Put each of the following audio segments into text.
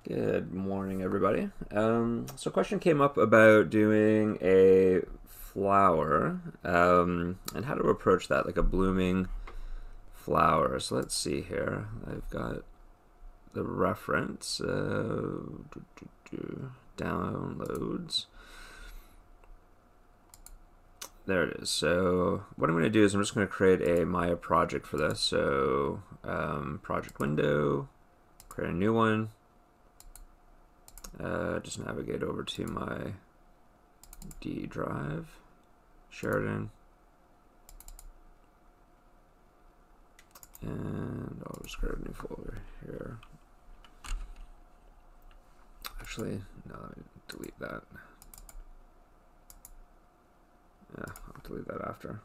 Good morning, everybody. So a question came up about doing a flower and how to approach that, like a blooming flower. So let's see here. I've got the reference, downloads. There it is. So what I'm going to do is I'm just going to create a Maya project for this. So project window, create a new one. Just navigate over to my D drive, Sheridan, and I'll just create a new folder here. Actually, no, let me delete that. Yeah, I'll delete that after.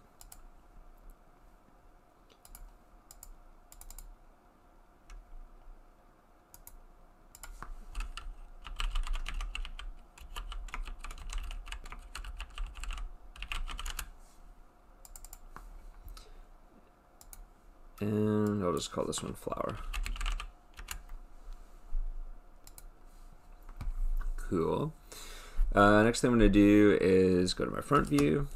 And I'll just call this one flower. Cool. Next thing I'm going to do is go to my front view,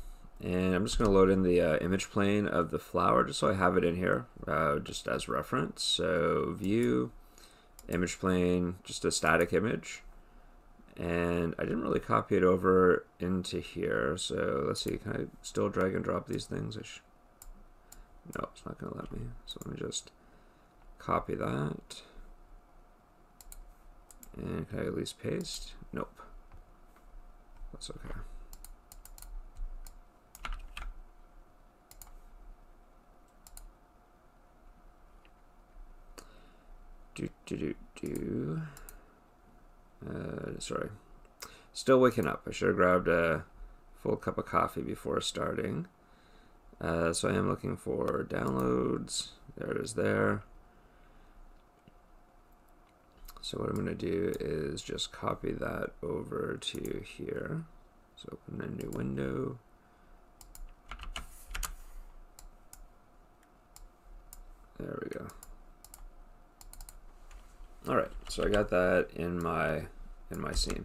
and I'm just going to load in the image plane of the flower just so I have it in here just as reference. So view, image plane, just a static image. And I didn't really copy it over into here. So let's see, can I still drag and drop these things? No, it's not going to let me. So let me just copy that. And can I at least paste? Nope. That's okay. Sorry. Still waking up. I should have grabbed a full cup of coffee before starting. So I am looking for downloads. There it is there. So what I'm going to do is just copy that over to here. So open a new window. There we go. All right, so I got that in my scene.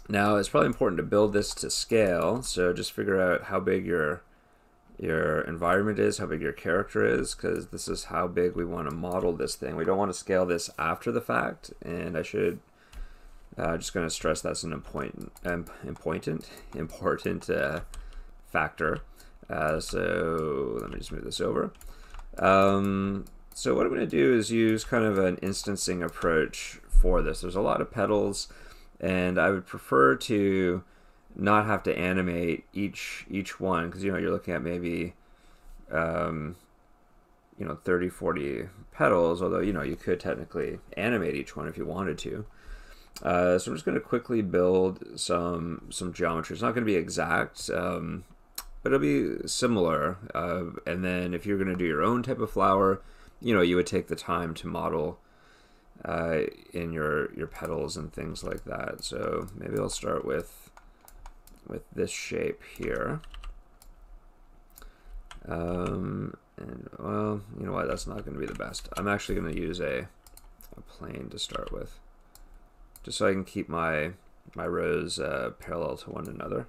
Now it's probably important to build this to scale. So just figure out how big your environment is, how big your character is, because this is how big we want to model this thing. We don't want to scale this after the fact, and I should just going to stress that's an important factor. So let me just move this over. So what I'm going to do is use kind of an instancing approach for this. There's a lot of petals, and I would prefer to not have to animate each one, because you're looking at maybe 30-40 petals, although you could technically animate each one if you wanted to. So I'm just going to quickly build some geometry. It's not going to be exact, but it'll be similar. And then if you're going to do your own type of flower, you would take the time to model in your petals and things like that. So maybe I'll start with this shape here. And well, you know what? That's not going to be the best. I'm actually going to use a plane to start with, just so I can keep my rows parallel to one another.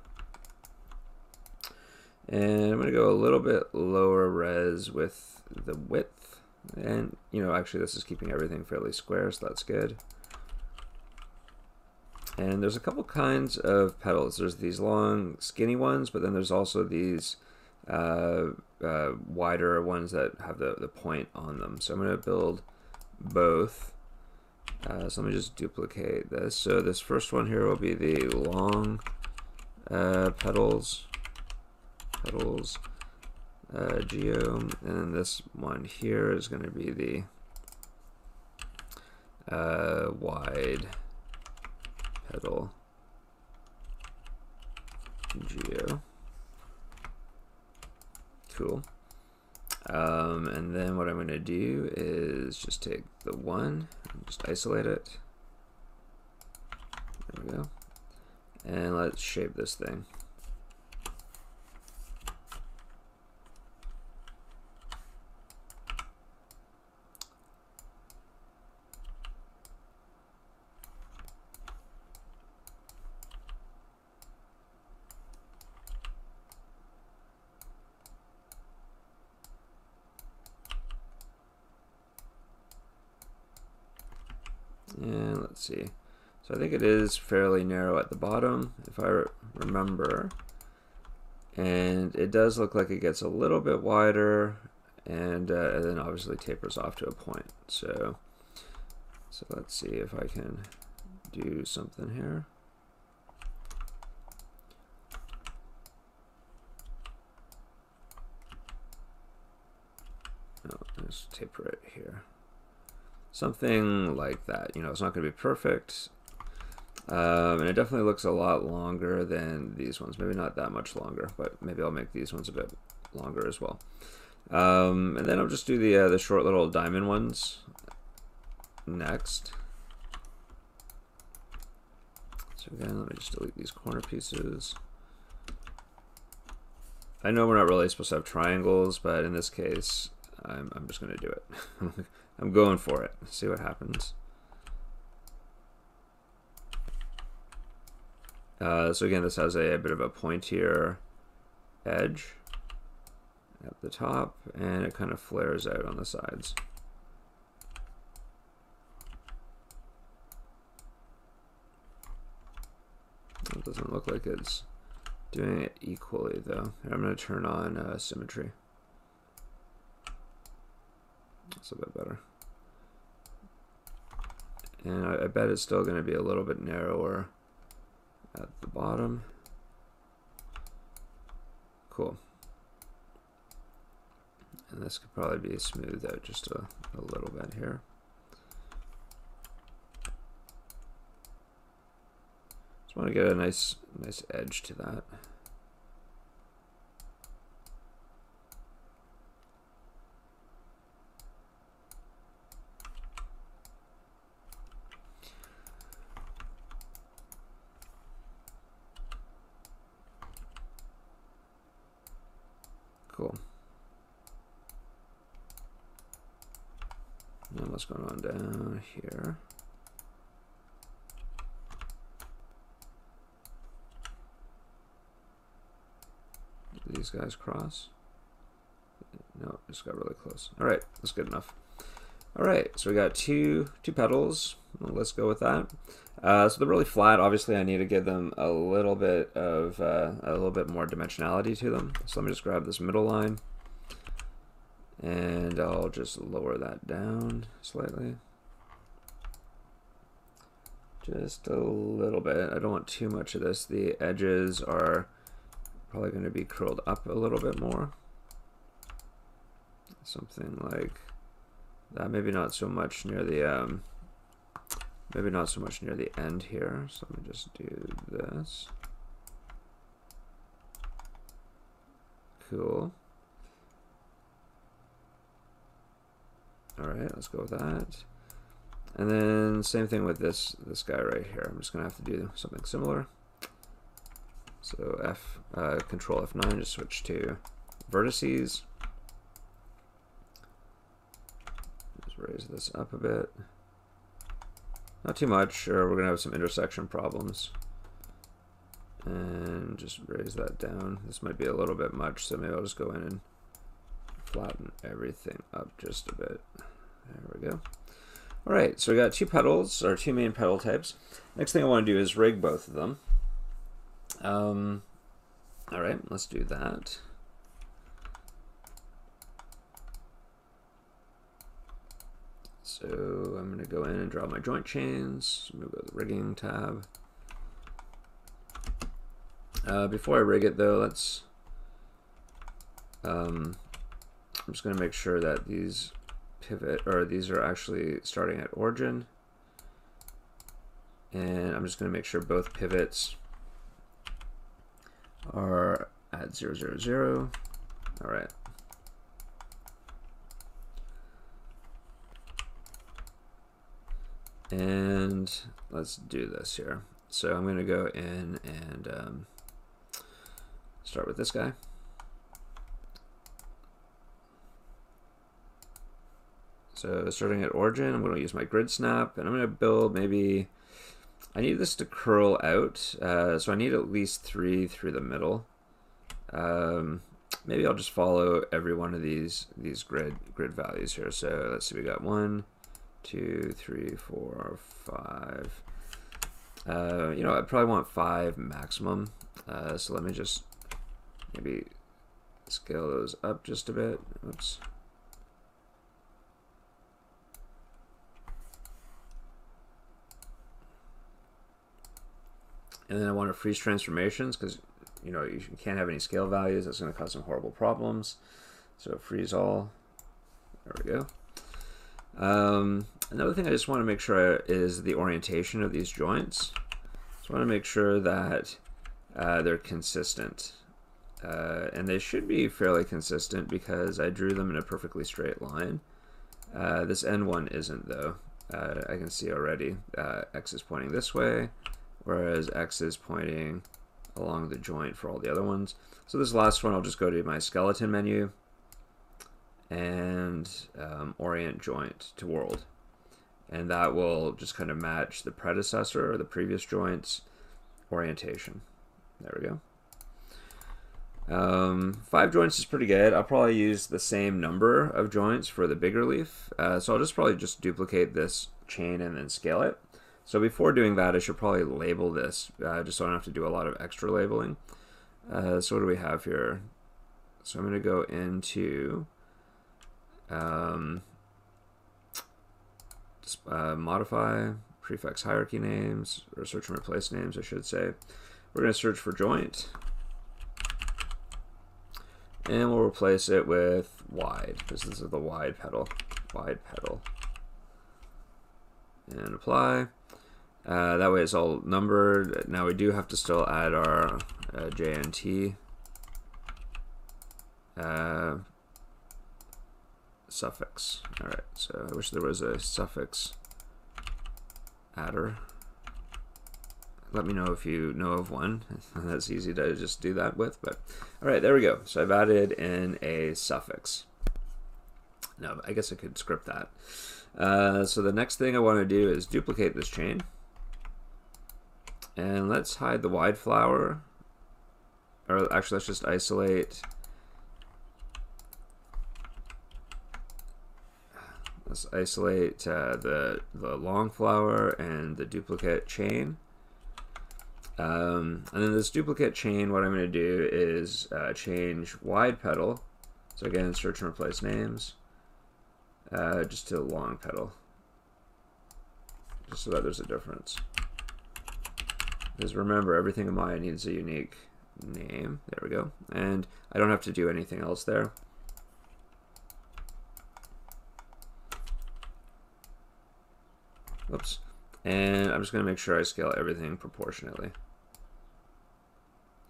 And I'm going to go a little bit lower res with the width. And, actually this is keeping everything fairly square, so that's good. And there's a couple kinds of petals. There's these long, skinny ones, but then there's also these wider ones that have the point on them. So I'm going to build both. So let me just duplicate this. So this first one here will be the long petals, geo, and then this one here is going to be the wide petal geo. Cool. And then what I'm going to do is just take the one and just isolate it. There we go. And let's shape this thing. And let's see. So I think it is fairly narrow at the bottom, if I remember. And it does look like it gets a little bit wider, and then obviously tapers off to a point. So let's see if I can do something here. No, let's taper it here. Something like that. You know, it's not going to be perfect. And it definitely looks a lot longer than these ones. Maybe not that much longer, but maybe I'll make these ones a bit longer as well. And then I'll just do the short little diamond ones next. So again, let me just delete these corner pieces. I know we're not really supposed to have triangles, but in this case, I'm just going to do it. I'm going for it. See what happens. So again, this has a bit of a pointier edge at the top, and it kind of flares out on the sides. It doesn't look like it's doing it equally, though. I'm going to turn on symmetry. That's a bit better. And I bet it's still going to be a little bit narrower at the bottom. Cool. And this could probably be smoothed out just a little bit here. Just want to get a nice edge to that. Cool. Now what's going on down here? Do these guys cross? No, just got really close. All right, that's good enough. All right, so we got two petals. Well, let's go with that. So they're really flat. Obviously, I need to give them a little bit more dimensionality to them. So let me just grab this middle line, and I'll just lower that down slightly, just a little bit. I don't want too much of this. The edges are probably going to be curled up a little bit more, something like that. Maybe not so much near the end here. So let me just do this. Cool. All right, let's go with that. And then same thing with this guy right here. I'm just gonna have to do something similar. So Control F9, just switch to vertices. Just raise this up a bit. Not too much, or we're gonna have some intersection problems. And just raise that down. This might be a little bit much, so maybe I'll just go in and flatten everything up just a bit. There we go. All right, so we got two petals, or two main petal types. Next thing I want to do is rig both of them. All right, let's do that. So I'm going to go in and draw my joint chains. I'm going to go to the rigging tab. Before I rig it, though, let's. I'm just going to make sure that these these are actually starting at origin, and I'm just going to make sure both pivots are at 0, 0, 0. All right. And let's do this here. So I'm going to go in and start with this guy. So starting at origin, I'm going to use my grid snap, and I'm going to build maybe, I need this to curl out, so I need at least 3 through the middle. Maybe I'll just follow every one of these grid values here. So let's see, we got 1, 2, 3, 4, 5. You know, I probably want 5 maximum. So let me just maybe scale those up just a bit. Oops. And then I want to freeze transformations because, you know, you can't have any scale values. That's going to cause some horrible problems. So freeze all. There we go. Another thing I just want to make sure is the orientation of these joints. Just want to make sure that they're consistent. And they should be fairly consistent because I drew them in a perfectly straight line. This end one isn't though. I can see already X is pointing this way, whereas X is pointing along the joint for all the other ones. So this last one, I'll just go to my skeleton menu and orient joint to world. And that will just kind of match the predecessor or the previous joint's orientation. There we go. 5 joints is pretty good. I'll probably use the same number of joints for the bigger leaf. So I'll just probably just duplicate this chain and then scale it. So before doing that, I should probably label this just so I don't have to do a lot of extra labeling. So what do we have here? So I'm going to go into modify prefix hierarchy names, or search and replace names, I should say. We're going to search for joint, and we'll replace it with wide, because this is the wide pedal, and apply. That way it's all numbered. Now we do have to still add our JNT suffix. Alright, so I wish there was a suffix adder. Let me know if you know of one. That's easy to just do that with. But alright, there we go. So I've added in a suffix. Now I guess I could script that. So the next thing I want to do is duplicate this chain. And let's hide the wide flower. Or actually, let's just isolate. Let's isolate the long flower and the duplicate chain. And then this duplicate chain, what I'm going to do is change wide pedal. So again, search and replace names. Just to long pedal. Just so that there's a difference. Because remember, everything in Maya needs a unique name. There we go. And I don't have to do anything else there. Whoops. And I'm just going to make sure I scale everything proportionately.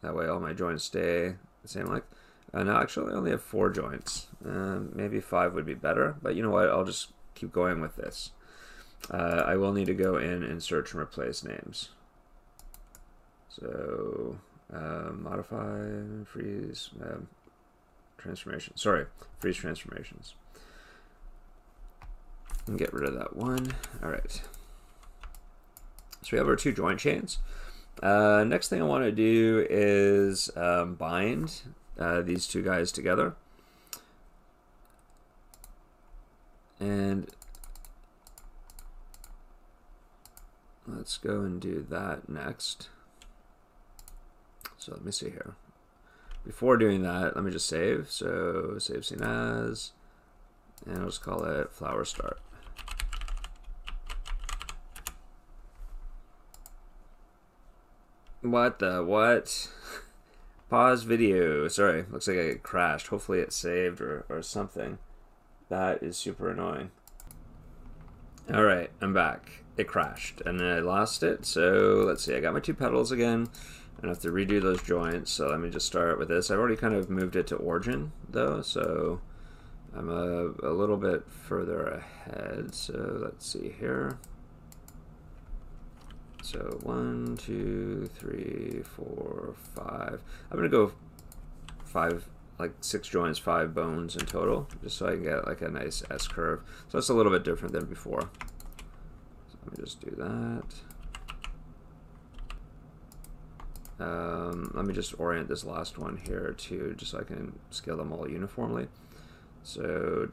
That way all my joints stay the same length. Now actually I only have 4 joints. Maybe 5 would be better, but you know what? I'll just keep going with this. I will need to go in and search and replace names. So modify, freeze, transformation. Sorry, freeze transformations. And get rid of that one. All right. So we have our 2 joint chains. Next thing I want to do is bind these 2 guys together. And let's go and do that next. So let me see here. Before doing that, let me just save. So save scene as, and I'll just call it flower start. What the what? Pause video. Sorry, looks like it crashed. Hopefully it saved or something. That is super annoying. Alright, I'm back. It crashed and I lost it. So let's see, I got my 2 pedals again. I have to redo those joints, so let me just start with this. I've already kind of moved it to origin though, so I'm a little bit further ahead. So let's see here. So 1, 2, 3, 4, 5. I'm gonna go 5, like 6 joints, 5 bones in total, just so I can get like a nice S curve. So it's a little bit different than before. So let me just do that. Let me just orient this last one here too, just so I can scale them all uniformly. So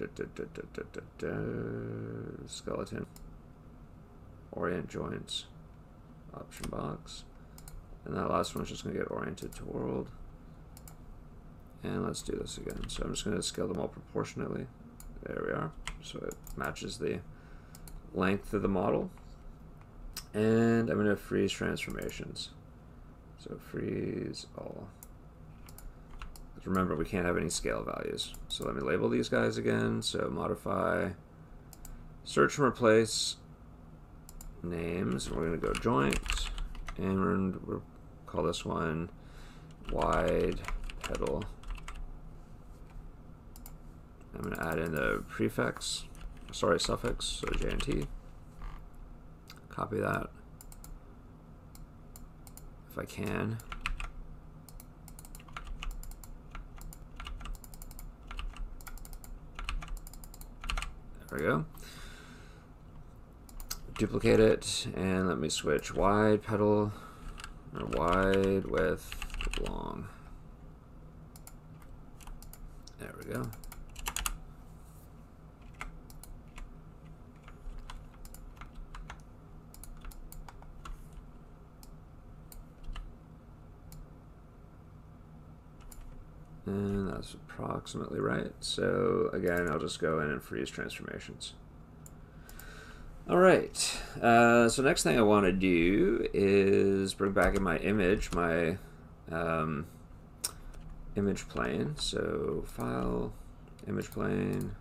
skeleton, orient joints, option box, and that last one is just going to get oriented to world. And let's do this again. So I'm just going to scale them all proportionately. There we are. So it matches the length of the model. And I'm going to freeze transformations. So freeze all. Remember, we can't have any scale values. So let me label these guys again. So modify, search and replace names. And we're going to go joint. And we'll call this one wide pedal. I'm going to add in the suffix, so J and T. Copy that if I can. There we go. Duplicate it, and let me switch wide pedal, or wide with long. There we go. And that's approximately right. So again, I'll just go in and freeze transformations. All right. So next thing I want to do is bring back in my image, my image plane. So file, image plane.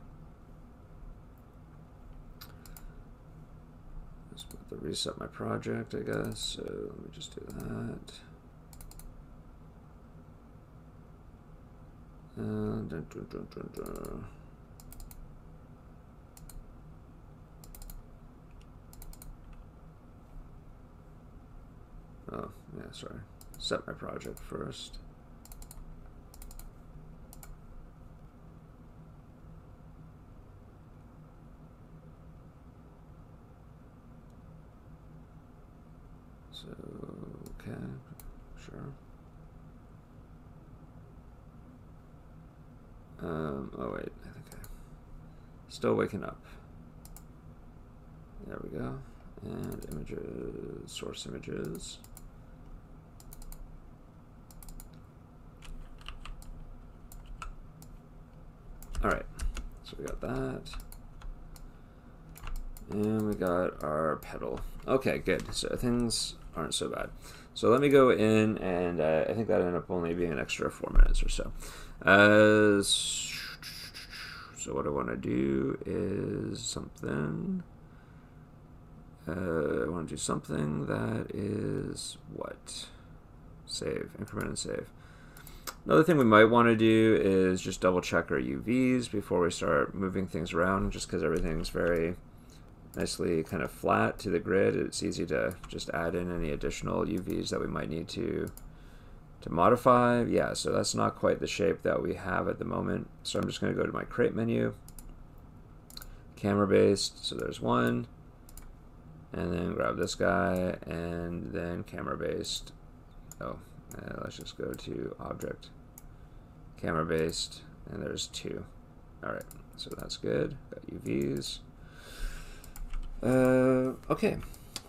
Just put the reset my project, I guess. So let me just do that. Oh, yeah, sorry. Set my project first. So, okay, sure. Oh wait, I think I still waking up. There we go. And images, source images. All right, so we got that. And we got our pedal. Okay, good. So things aren't so bad. So let me go in, and I think that ended up only being an extra 4 minutes or so. So what I want to do is something. I want to do something that is what? Save, increment and save. Another thing we might want to do is just double check our UVs before we start moving things around, just because everything's very nicely kind of flat to the grid. It's easy to just add in any additional UVs that we might need to modify. Yeah, so that's not quite the shape that we have at the moment. So I'm just going to go to my create menu, camera based, so there's one, and then grab this guy, and then camera based. Oh, let's just go to object, camera based, and there's 2. All right, so that's good. Got UVs. Okay,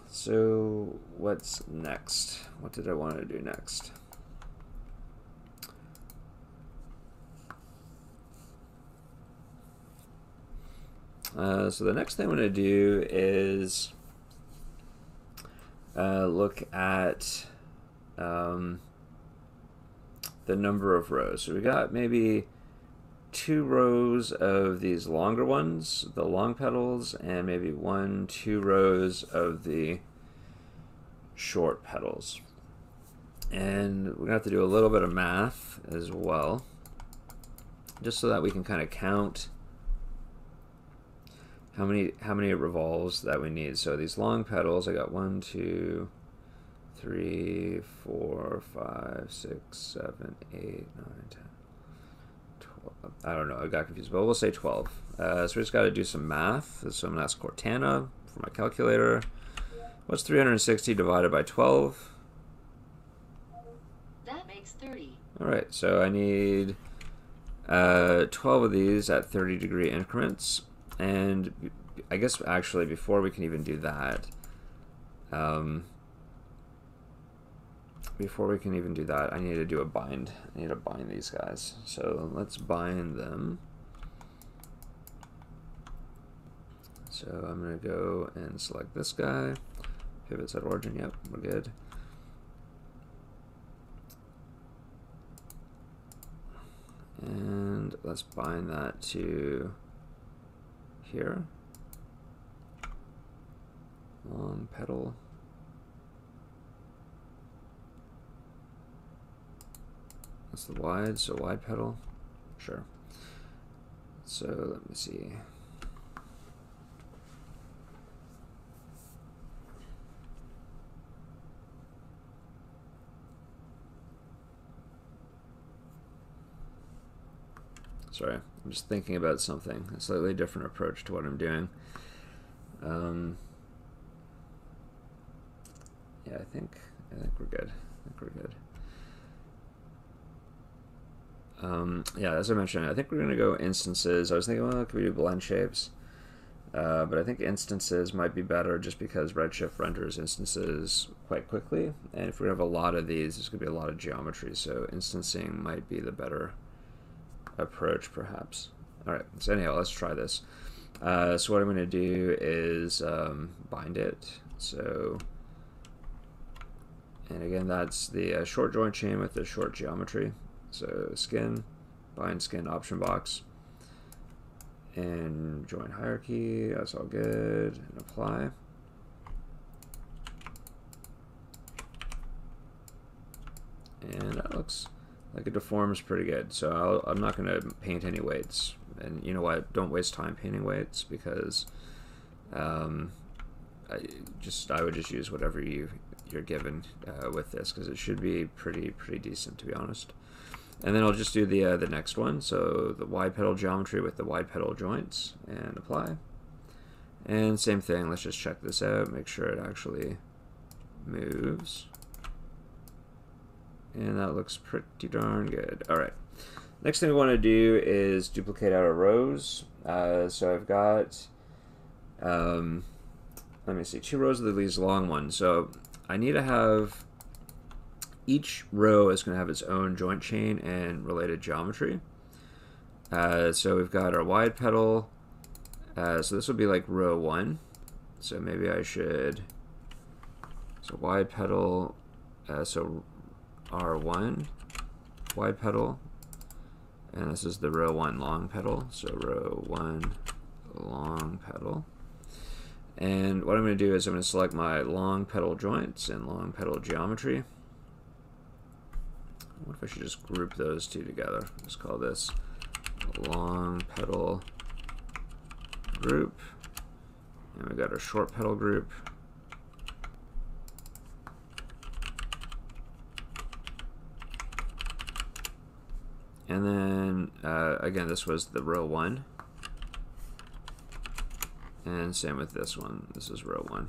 so what's next? What did I want to do next? So the next thing I'm going to do is look at the number of rows. So we got maybe 2 rows of these longer ones, the long pedals, and maybe 1-2 rows of the short pedals. And we're going to have to do a little bit of math as well, just so that we can kind of count how many revolves that we need. So these long pedals, I got 1, 2, 3, 4, 5, 6, 7, 8, 9, 10, 12. I don't know, I got confused, but we'll say 12. So we just got to do some math. So I'm going to ask Cortana for my calculator. What's 360 divided by 12? That makes 30. All right, so I need 12 of these at 30-degree increments. And I guess actually before we can even do that, I need to do a bind. I need to bind these guys. So let's bind them. So I'm going to go and select this guy. Pivots at origin. Yep, we're good. And let's bind that to here. Long pedal. That's the wide, so wide pedal. Sure. So let me see. Sorry, I'm just thinking about something. A slightly different approach to what I'm doing. Yeah, I think we're good. Yeah, as I mentioned, I think we're gonna go instances. I was thinking, well, could we do blend shapes? But I think instances might be better just because Redshift renders instances quite quickly. And if we have a lot of these, there's gonna be a lot of geometry. So instancing might be the better approach, perhaps. All right, so anyhow, let's try this. So what I'm going to do is bind it. So, and again, that's the short joint chain with the short geometry. So skin, bind skin option box, and joint hierarchy. That's all good. And apply. And that looks like it deforms pretty good. So I'm not going to paint any weights. And you know what? Don't waste time painting weights because I would just use whatever you're given with this because it should be pretty decent, to be honest. And then I'll just do the next one. So the wide pedal geometry with the wide pedal joints and apply. And same thing. Let's just check this out. Make sure it actually moves. And that looks pretty darn good. All right. Next thing we want to do is duplicate our rows. So I've got, let me see, 2 rows of these long ones. So I need to have, each row is going to have its own joint chain and related geometry. So we've got our wide pedal. So this will be like row 1. So maybe I should, so wide pedal, so R1 wide pedal, and this is the row 1 long pedal, so row 1 long pedal. And what I'm going to do is I'm going to select my long pedal joints and long pedal geometry. What if I should just group those two together? Just call this long pedal group, and we got our short pedal group. And then, again, this was the row 1. And same with this one. This is row 1.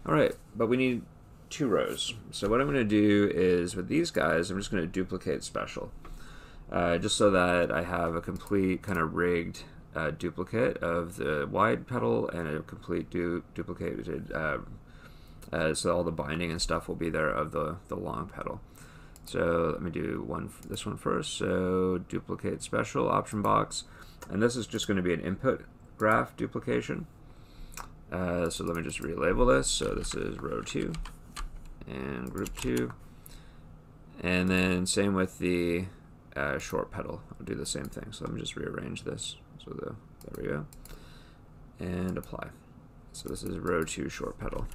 All right, but we need 2 rows. So what I'm going to do is, with these guys, I'm just going to duplicate special. Just so that I have a complete kind of rigged duplicate of the wide pedal and a complete duplicated, so all the binding and stuff will be there of the long pedal. So let me do this one first. So duplicate special option box, and this is just going to be an input graph duplication. So let me just relabel this. So this is row 2 and group 2, and then same with the short pedal. I'll do the same thing. So let me just rearrange this. So there we go, and apply. So this is row 2 short pedal.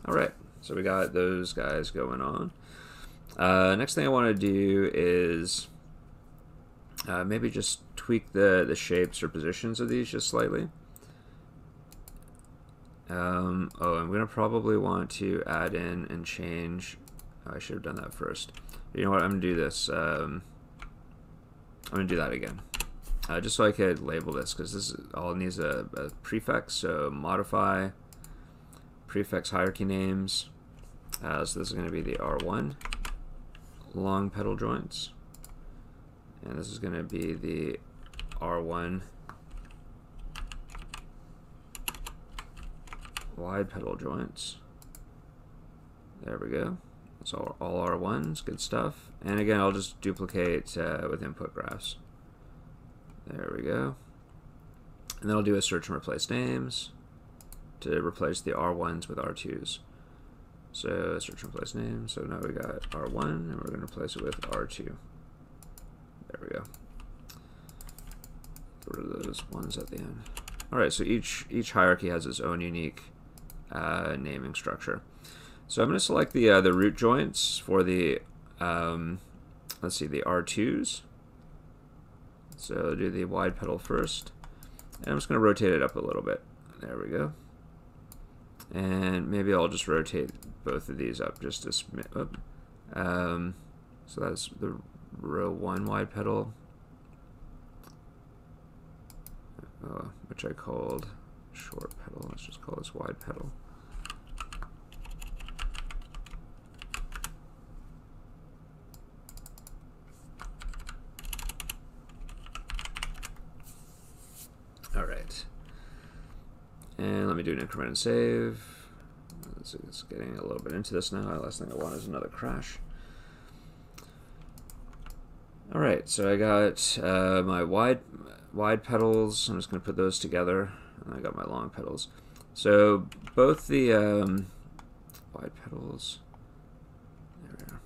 All right, so we got those guys going on. Next thing I want to do is maybe just tweak the shapes or positions of these just slightly. I'm going to probably want to add in and change. Oh, I should have done that first. You know what? I'm going to do this. I'm going to do that again. Just so I could label this, because this all needs a prefix. So modify prefix hierarchy names, So this is going to be the R1 long pedal joints, and this is going to be the R1 wide pedal joints. There we go. It's all R1s, good stuff. And again, I'll just duplicate with input graphs. There we go. And then I'll do a search and replace names to replace the R1s with R2s. So search and replace names. So now we got R1, and we're going to replace it with R2. There we go. Get rid of those ones at the end. All right, so each hierarchy has its own unique naming structure. So I'm going to select the root joints for the let's see, the R2s. So I'll do the wide pedal first, and I'm just going to rotate it up a little bit. There we go. And maybe I'll just rotate both of these up just a smidge. So that's the row 1 wide pedal, which I called short pedal. Let's just call this wide pedal. All right. And let me do an increment and save. It's getting a little bit into this now. The last thing I want is another crash. All right, so I got my wide pedals. I'm just going to put those together. And I got my long pedals. So both the wide pedals. There we are.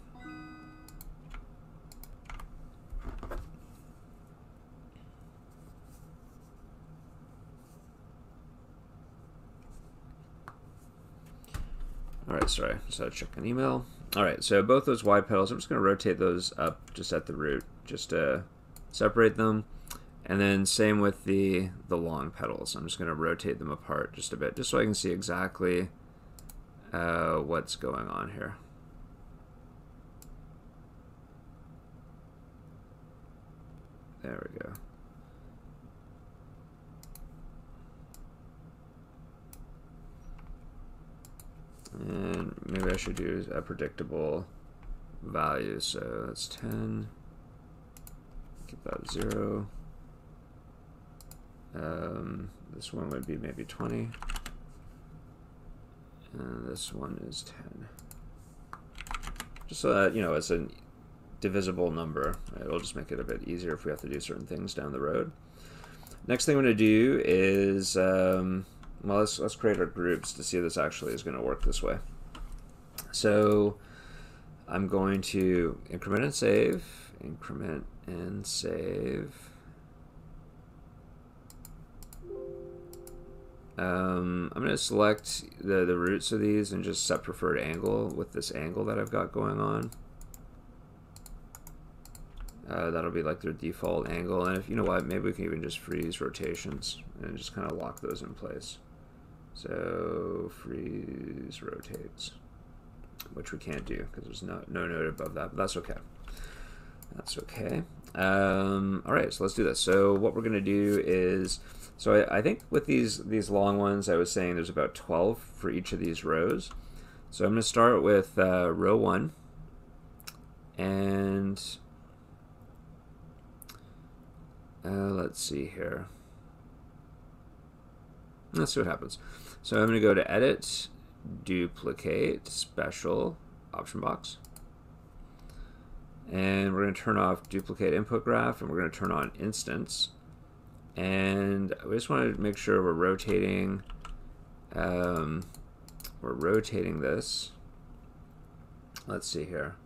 All right, sorry, just had to check an email. All right, so both those wide pedals, I'm just going to rotate those up just at the root, just to separate them. And then same with the long pedals. I'm just going to rotate them apart just a bit, just so I can see exactly what's going on here. There we go. And maybe I should use a predictable value. So that's 10. Keep that 0. This one would be maybe 20. And this one is 10. Just so that, you know, it's a divisible number. It'll just make it a bit easier if we have to do certain things down the road. Next thing I'm going to do is, well, let's create our groups to see if this actually is going to work this way. So I'm going to increment and save, increment and save. I'm going to select the roots of these and just set preferred angle with this angle that I've got going on. That'll be like their default angle, and if you know what, maybe we can even just freeze rotations and just kind of lock those in place. So freeze rotates, which we can't do because there's no note above that, but that's okay. That's okay. All right, so let's do this. So what we're going to do is, so I think with these long ones, I was saying there's about 12 for each of these rows. So I'm going to start with row 1, and let's see here. Let's see what happens. So I'm going to go to Edit, Duplicate, Special, Option Box. And we're going to turn off Duplicate Input Graph, and we're going to turn on Instance. And we just want to make sure we're rotating this. Let's see here.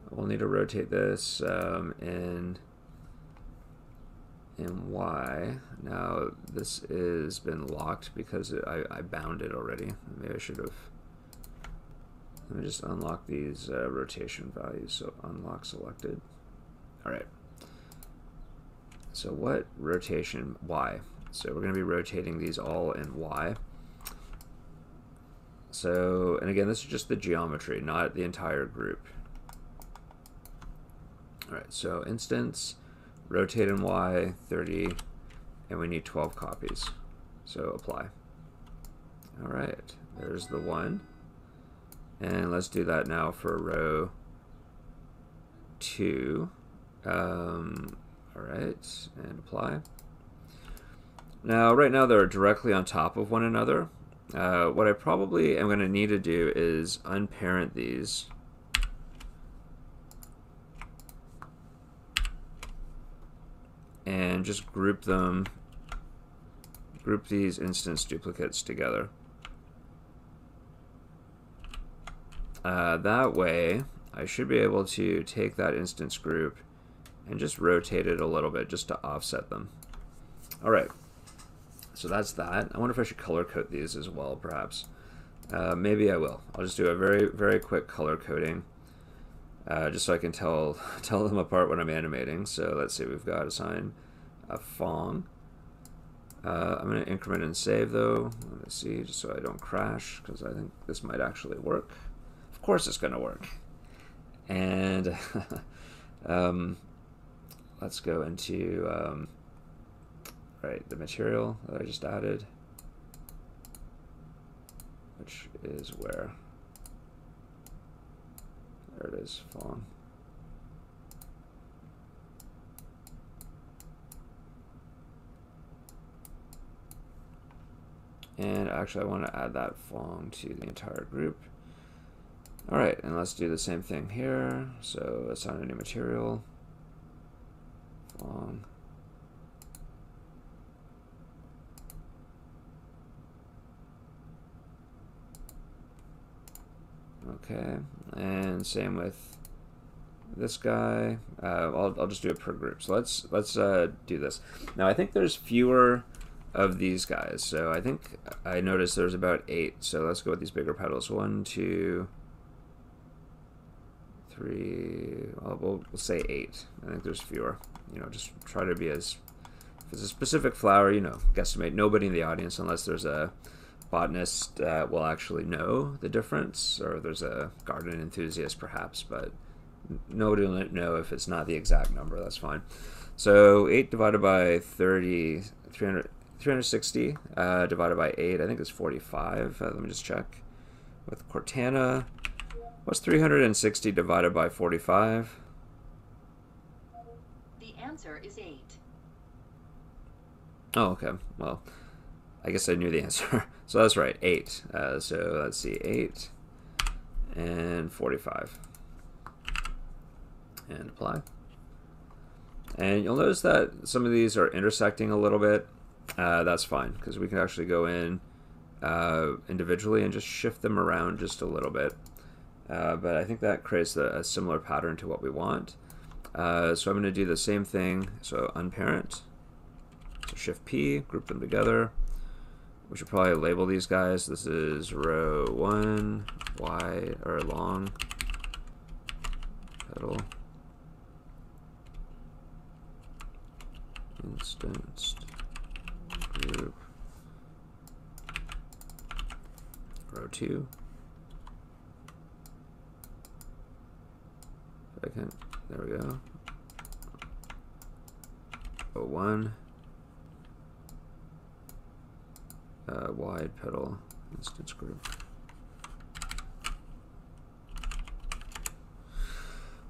We'll need to rotate this in Y. Now this has been locked because I bound it already. Maybe I should have. Let me just unlock these rotation values. So unlock selected. All right. So what rotation? Y. So we're going to be rotating these all in Y. So, and again, this is just the geometry, not the entire group. All right. So instance, rotate in Y 30, and we need 12 copies. So apply. All right. There's the one. And let's do that now for row 2. Alright, and apply. Now, right now they're directly on top of one another. What I probably am going to need to do is unparent these. And just group these instance duplicates together. That way, I should be able to take that instance group and just rotate it a little bit just to offset them. All right, so that's that. I wonder if I should color code these as well, perhaps. Maybe I will. I'll just do a very, very quick color coding, just so I can tell them apart when I'm animating. So let's see, we've got assign a Phong. I'm going to increment and save though. Let's see, just so I don't crash, because I think this might actually work. Of course it's going to work. And let's go into right, the material that I just added, which is where? There it is, Phong. And actually I want to add that Phong to the entire group. All right, and let's do the same thing here. So assign a new material, Phong. Okay, and same with this guy. I'll just do it per group. So let's do this. Now I think there's fewer of these guys. So I think I noticed there's about 8. So let's go with these bigger petals. 1, 2, 3. Well, we'll say 8. I think there's fewer. You know, just try to be as. If it's a specific flower, you know, guesstimate. Nobody in the audience, unless there's a botanist, will actually know the difference, or there's a garden enthusiast perhaps, but nobody will know if it's not the exact number. That's fine. So 8 divided by 30, 360 divided by 8, I think it's 45. Let me just check. With Cortana, what's 360 divided by 45? The answer is 8. Oh, okay. Well, I guess I knew the answer. So that's right, 8. So let's see, 8 and 45. And apply. And you'll notice that some of these are intersecting a little bit. That's fine, because we can actually go in individually and just shift them around just a little bit. But I think that creates a similar pattern to what we want. So I'm going to do the same thing. So unparent. So Shift P, group them together. We should probably label these guys. This is row 1, wide or long petal. Instanced group. Row 2. Second. There we go. Row 1. Wide petal instance group.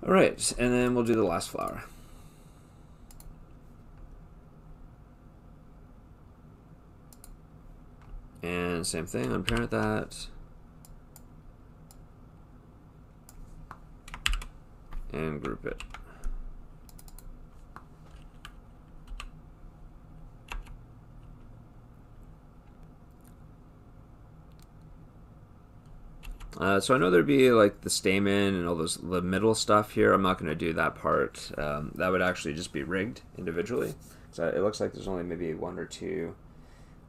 All right, and then we'll do the last flower. And same thing, unparent that. And group it. So I know there'd be like the stamen and all the middle stuff here. I'm not going to do that part. That would actually just be rigged individually. So it looks like there's only maybe 1 or 2.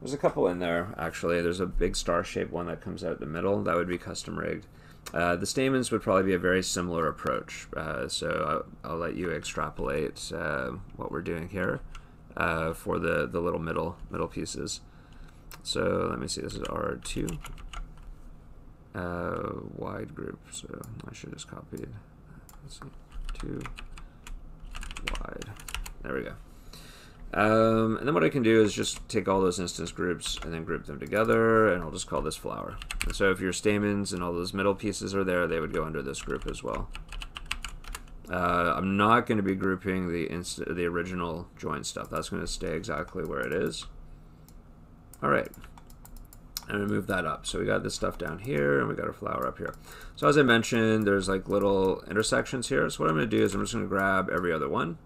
There's a couple in there actually. There's a big star-shaped one that comes out the middle. That would be custom rigged. The stamens would probably be a very similar approach. So I'll let you extrapolate what we're doing here for the little middle pieces. So let me see. This is R2. Wide group, so I should just copy it. Let's see, 2 wide. There we go. And then what I can do is just take all those instance groups and then group them together, and I'll just call this flower. And so if your stamens and all those middle pieces are there, they would go under this group as well. I'm not going to be grouping the original joint stuff. That's going to stay exactly where it is. All right. I'm going to move that up. So we got this stuff down here, and we got our flower up here. So as I mentioned, there's like little intersections here. So what I'm going to do is I'm just going to grab every other one,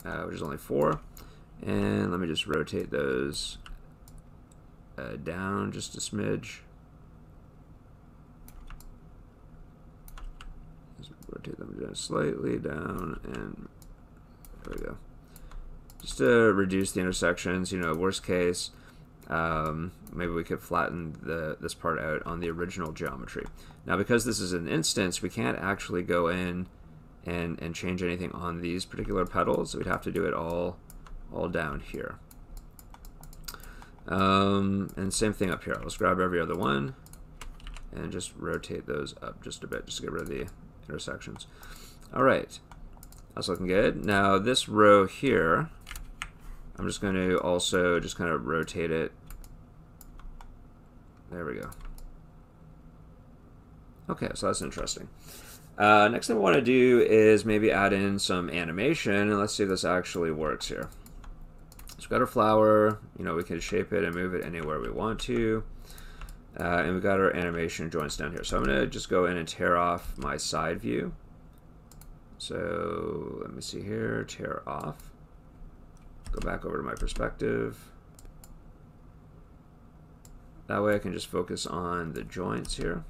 which is only 4. And let me just rotate those down just a smidge. Just rotate them just slightly down, and there we go. Just to reduce the intersections, you know, worst case, maybe we could flatten this part out on the original geometry. Now, because this is an instance, we can't actually go in and change anything on these particular petals. We'd have to do it all down here. And same thing up here. Let's grab every other one and just rotate those up just a bit, just to get rid of the intersections. All right, that's looking good. Now this row here, I'm just going to also just kind of rotate it. There we go. Okay, so that's interesting. Next thing I want to do is maybe add in some animation, and let's see if this actually works here. So we've got our flower, you know, we can shape it and move it anywhere we want to. And we've got our animation joints down here. So I'm going to just go in and tear off my side view. So let me see here, tear off. Go back over to my perspective. That way I can just focus on the joints here.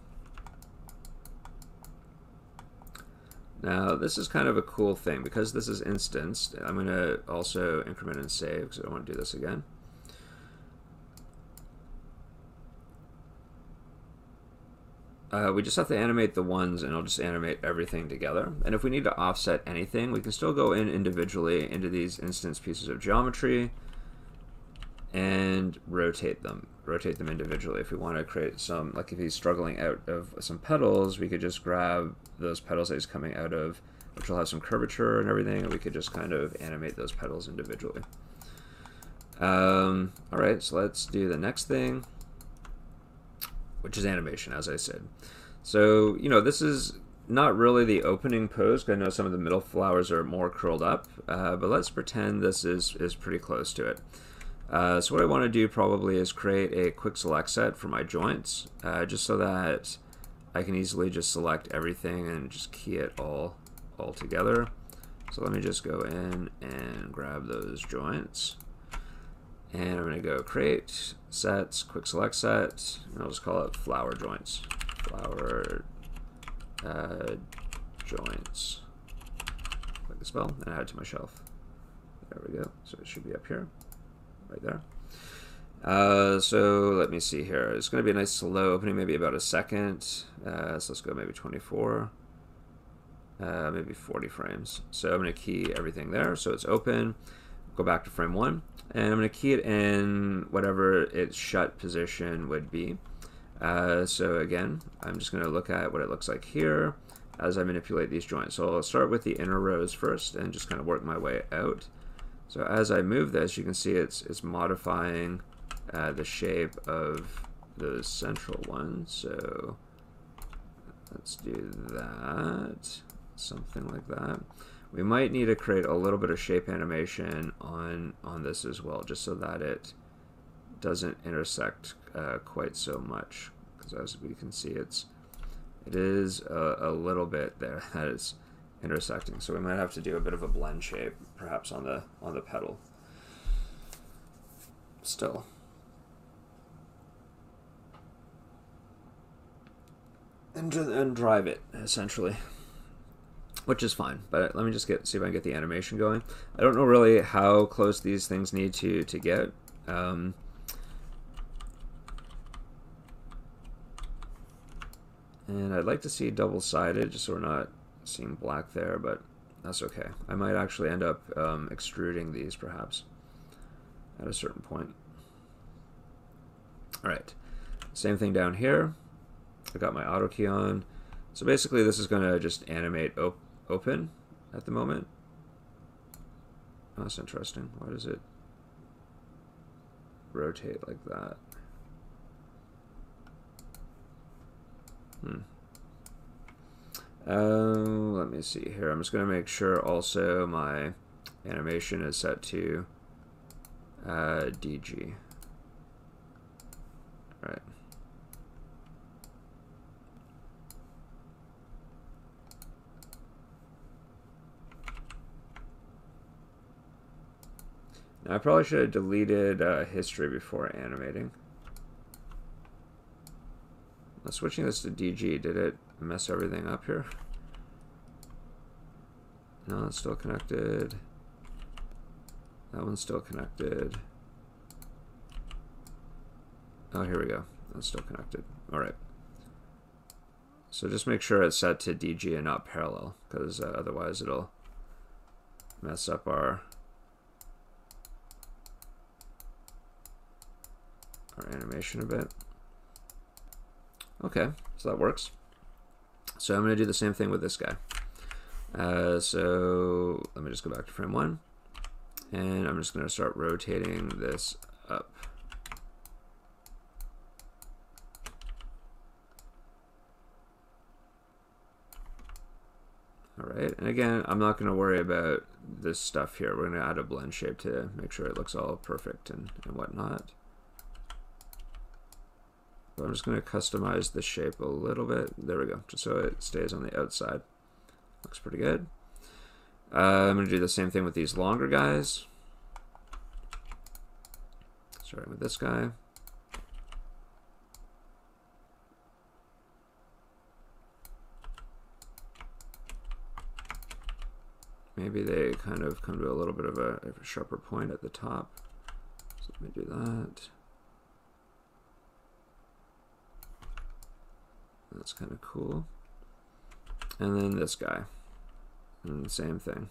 Now this is kind of a cool thing because this is instanced. I'm going to also increment and save because I don't want to do this again. We just have to animate the ones, and I'll just animate everything together. And if we need to offset anything, we can still go in individually into these instance pieces of geometry and rotate them individually. If we want to create some, like if he's struggling out of some petals, we could just grab those petals that he's coming out of, which will have some curvature and everything, and we could just kind of animate those petals individually. All right, so let's do the next thing, which is animation, as I said. So, you know, this is not really the opening pose, because I know some of the middle flowers are more curled up, but let's pretend this is pretty close to it. So what I want to do probably is create a quick select set for my joints, just so that I can easily just select everything and just key it all together. So let me just go in and grab those joints. And I'm going to go create sets, quick select set, and I'll just call it flower joints. Flower joints. Click the spell and add it to my shelf. There we go. So it should be up here, right there. So let me see here. It's going to be a nice slow opening, maybe about a second. So let's go maybe 24, maybe 40 frames. So I'm going to key everything there. So it's open. Go back to frame 1, and I'm going to key it in whatever its shut position would be. So again, I'm just going to look at what it looks like here as I manipulate these joints. So I'll start with the inner rows first and just kind of work my way out. So as I move this, you can see it's modifying the shape of those central ones. So let's do that, something like that. We might need to create a little bit of shape animation on this as well, just so that it doesn't intersect quite so much. Because as we can see, it is a little bit there that it's intersecting. So we might have to do a bit of a blend shape, perhaps on the petal. Still. And drive it, essentially. Which is fine, but let me just see if I can get the animation going. I don't know really how close these things need to get. And I'd like to see double-sided, just so we're not seeing black there, but that's okay. I might actually end up extruding these, perhaps, at a certain point. All right, same thing down here. I got my auto key on. So basically, this is going to just animate open at the moment. Oh, that's interesting. Why does it rotate like that? Let me see here. I'm just going to make sure also my animation is set to DG. All right. Now I probably should have deleted history before animating. Now, switching this to DG, did it mess everything up here? No, it's still connected. That one's still connected. Oh, here we go. That's still connected. All right. So just make sure it's set to DG and not parallel, because otherwise it'll mess up our animation a bit. Okay, so that works. So I'm going to do the same thing with this guy. So let me just go back to frame 1, and I'm just going to start rotating this up. All right, and again, I'm not going to worry about this stuff here. We're going to add a blend shape to make sure it looks all perfect and whatnot. But I'm just going to customize the shape a little bit. There we go, just so it stays on the outside. Looks pretty good. I'm going to do the same thing with these longer guys. Starting with this guy. Maybe they kind of come to a little bit of a sharper point at the top. So let me do that. That's kind of cool. And then this guy. And the same thing.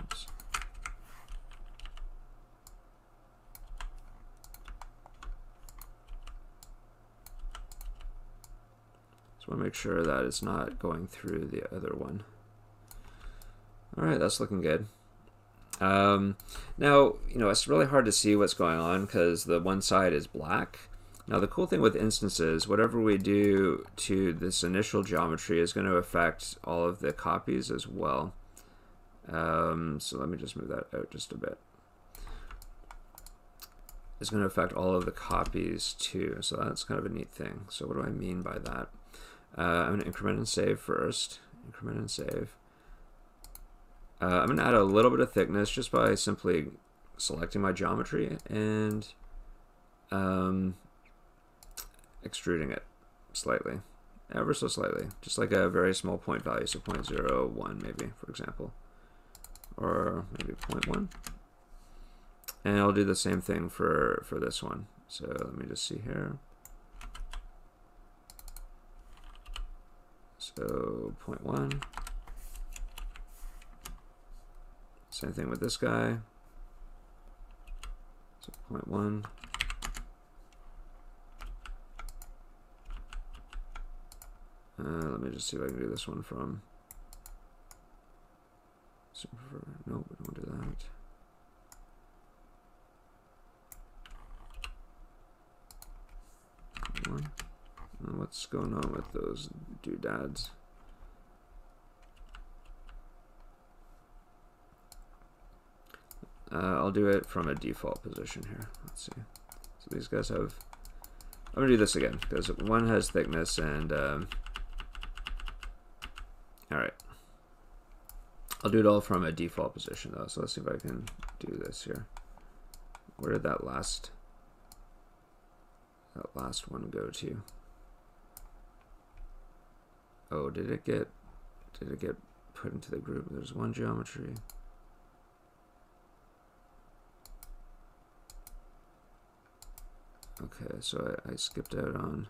Oops. Just want to make sure that it's not going through the other one. All right, that's looking good. Now, it's really hard to see what's going on because the one side is black. Now, the cool thing with instances, whatever we do to this initial geometry is going to affect all of the copies as well. So let me just move that out just a bit. It's going to affect all of the copies too, so that's kind of a neat thing. So what do I mean by that? I'm going to increment and save first. Increment and save. I'm going to add a little bit of thickness just by simply selecting my geometry and extruding it slightly, ever so slightly, just like a very small point value, so 0.01 maybe, for example, or maybe 0.1. And I'll do the same thing for this one. So let me just see here. So 0.1. Same thing with this guy. So 0.1. Let me just see if I can do this one from Superver. Nope, we don't do that. What's going on with those doodads? I'll do it from a default position here. Let's see. So these guys have... I'm going to do this again, because one has thickness and... Alright. I'll do it all from a default position, though. So let's see if I can do this here. Where did that last one go to? Oh, did it get put into the group? There's one geometry. Okay, so I skipped out on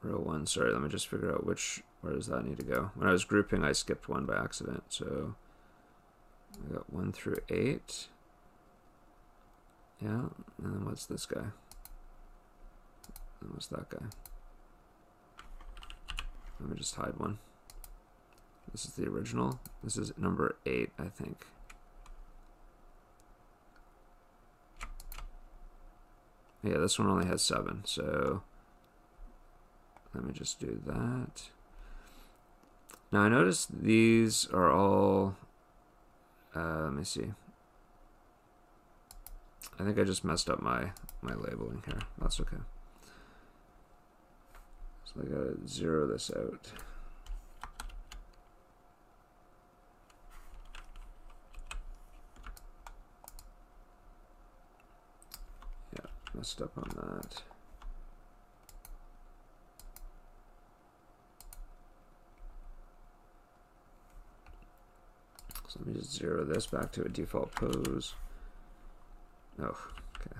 row 1. Sorry, let me just figure out where does that need to go. When I was grouping, I skipped one by accident. So I got 1 through 8. Yeah, and then what's this guy? And what's that guy? Let me just hide one. This is the original. This is number 8, I think. Yeah, this one only has 7, so let me just do that. Now I noticed these are all, let me see. I think I just messed up my labeling here. That's okay. So I gotta zero this out. Yeah, messed up on that. So let me just zero this back to a default pose. Oh, okay.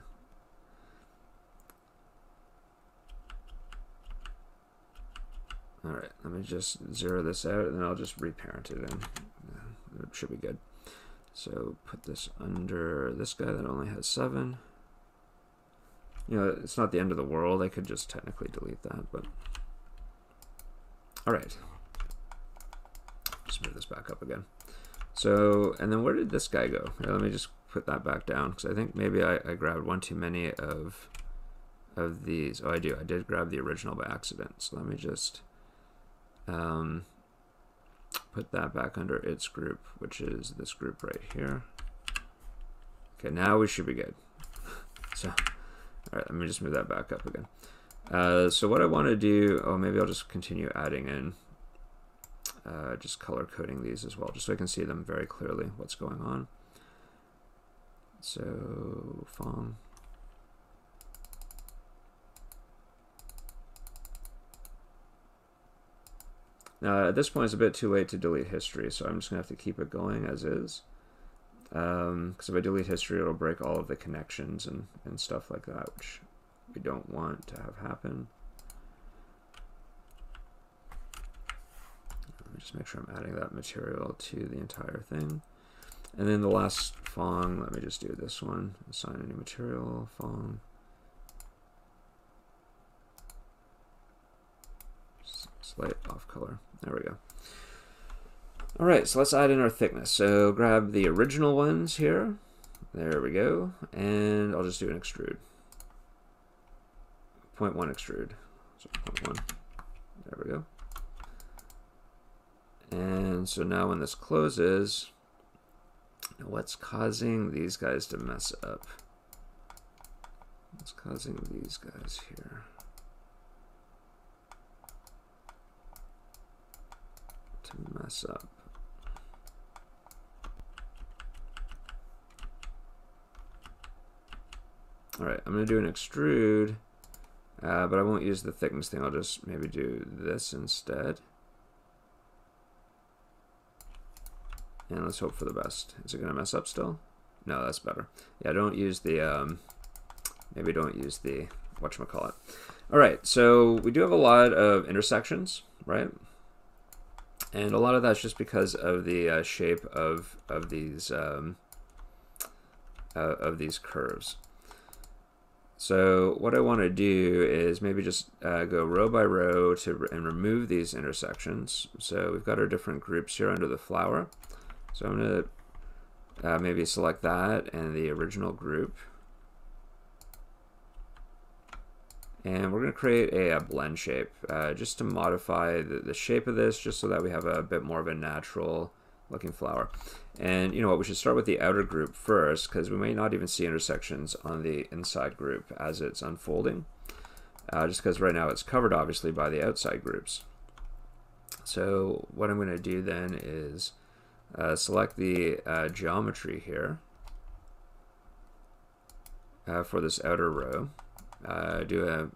All right, let me just zero this out, and then I'll just reparent it, and it should be good. So put this under this guy that only has 7. You know, it's not the end of the world. I could just technically delete that, but all right. Just move this back up again. So, and then where did this guy go? Here, let me just put that back down, because I think maybe I grabbed one too many of these. Oh, I do. I did grab the original by accident. So let me just put that back under its group, which is this group right here. Okay, now we should be good. So, all right, let me just move that back up again. So what I want to do, oh, maybe I'll just continue adding in just color coding these as well, just so I can see them very clearly what's going on. So Phong. Now at this point it's a bit too late to delete history, so I'm just gonna have to keep it going as is. Because if I delete history, it'll break all of the connections and stuff like that, which we don't want to have happen. Let me just make sure I'm adding that material to the entire thing. And then the last Phong, let me just do this one. Assign a new material, Phong. Slight off color. There we go. All right, so let's add in our thickness. So grab the original ones here. There we go. And I'll just do an extrude. 0.1 extrude. So 0.1. There we go. And so now when this closes, what's causing these guys to mess up? What's causing these guys here to mess up? All right, I'm going to do an extrude, but I won't use the thickness thing. I'll just maybe do this instead. And let's hope for the best. Is it going to mess up still? No, that's better. Yeah, don't use the, maybe don't use the, whatchamacallit. All right, so we do have a lot of intersections, right? And a lot of that's just because of the shape of these curves. So what I want to do is maybe just go row by row and remove these intersections. So we've got our different groups here under the flower. So I'm going to maybe select that and the original group. And we're going to create a blend shape just to modify the shape of this, just so that we have a bit more of a natural looking flower. And you know what, we should start with the outer group first, because we may not even see intersections on the inside group as it's unfolding, just because right now it's covered obviously by the outside groups. So what I'm going to do then is select the geometry here for this outer row, do a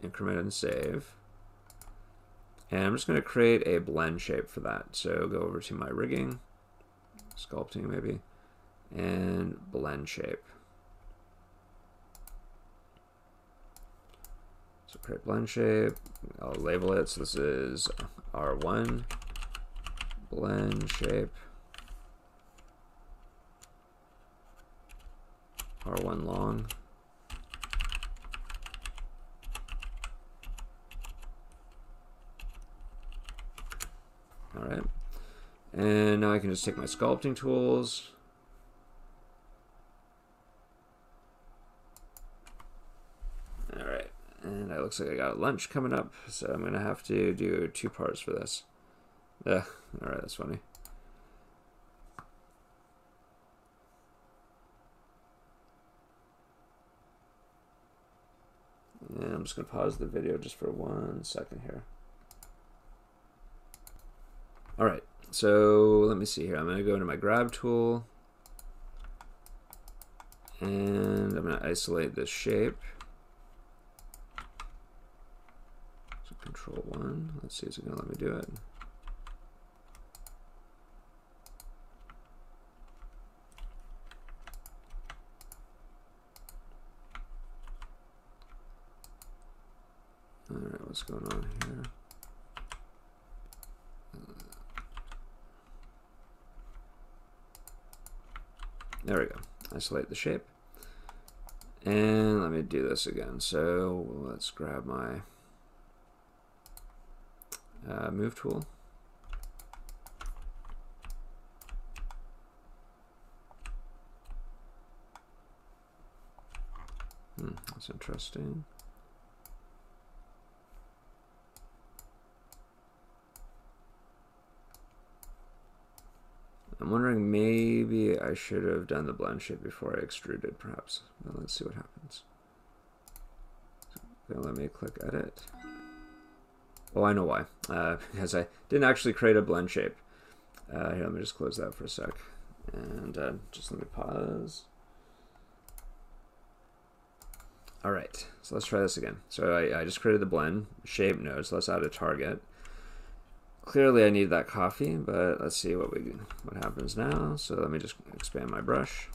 increment and save, and I'm just going to create a blend shape for that. So go over to my rigging, sculpting maybe, and blend shape. So create blend shape, I'll label it, so this is R1 blend shape, R1 long. All right, and now I can just take my sculpting tools. All right, and it looks like I got lunch coming up, so I'm gonna have to do 2 parts for this. All right, that's funny. And I'm just gonna pause the video just for 1 second here. All right, so let me see here. I'm gonna go into my grab tool and I'm gonna isolate this shape. So Control 1, let's see, is it gonna let me do it? All right, what's going on here? There we go. Isolate the shape. And let me do this again. So let's grab my move tool. That's interesting. I'm wondering maybe I should have done the blend shape before I extruded, perhaps. Well, let's see what happens. So let me click edit. Oh, I know why. Because I didn't actually create a blend shape. Here, let me just close that for a sec. And just let me pause. All right, so let's try this again. So I just created the blend shape node, so let's add a target. Clearly I need that coffee, but let's see what happens now. So let me just expand my brush.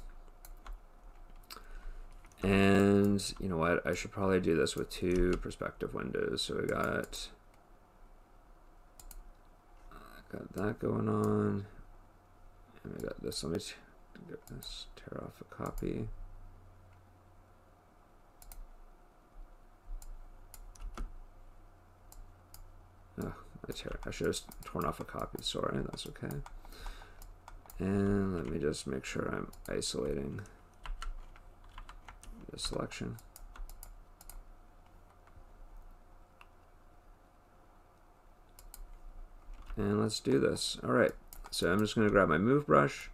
And you know what? I should probably do this with 2 perspective windows. So we got that going on. And we got this. Let me get this, tear off a copy. Oh, I should have torn off a copy, sorry, that's okay. And let me just make sure I'm isolating the selection. And let's do this. All right, so I'm just gonna grab my move brush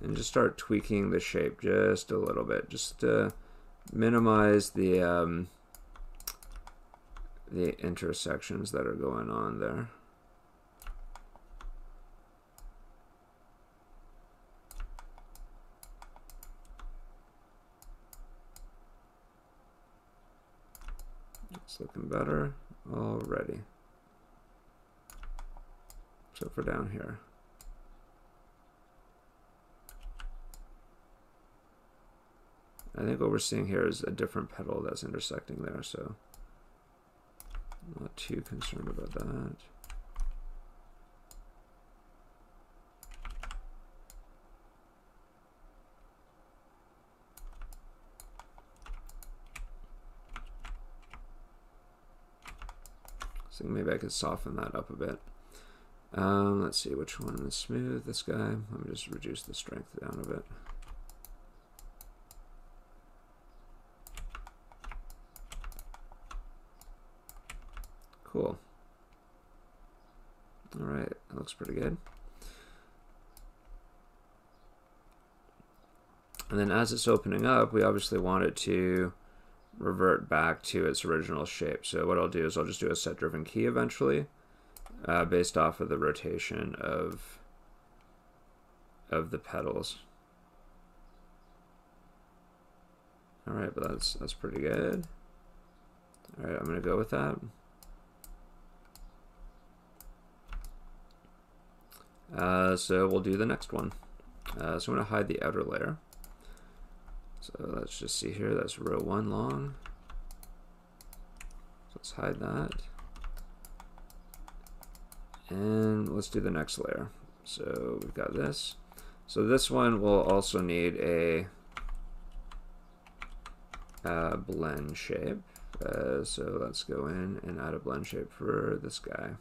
and just start tweaking the shape just a little bit, just to minimize the intersections that are going on there. It's looking better already. Except for down here. I think what we're seeing here is a different petal that's intersecting there, so I'm not too concerned about that. So maybe I could soften that up a bit. Let's see which one is smooth. This guy. Let me just reduce the strength down a bit. Cool. All right, that looks pretty good. And then as it's opening up, we obviously want it to revert back to its original shape. So what I'll do is I'll just do a set driven key eventually, based off of the rotation of the petals. All right, but that's pretty good. All right, I'm gonna go with that. So we'll do the next one. So I'm going to hide the outer layer. So let's just see here, that's row 1 long. So let's hide that. And let's do the next layer. So we've got this. So this one will also need a blend shape. So let's go in and add a blend shape for this guy.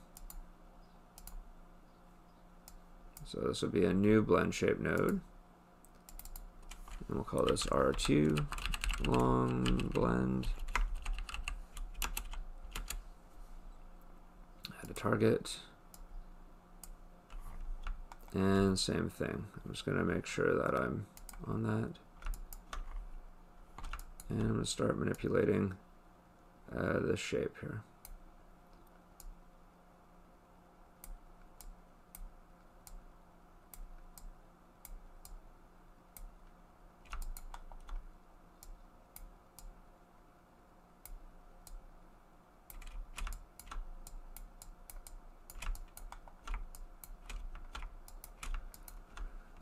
So this will be a new blend shape node. And we'll call this R2 long blend. Add a target. And same thing. I'm just going to make sure that I'm on that. And I'm going to start manipulating this shape here.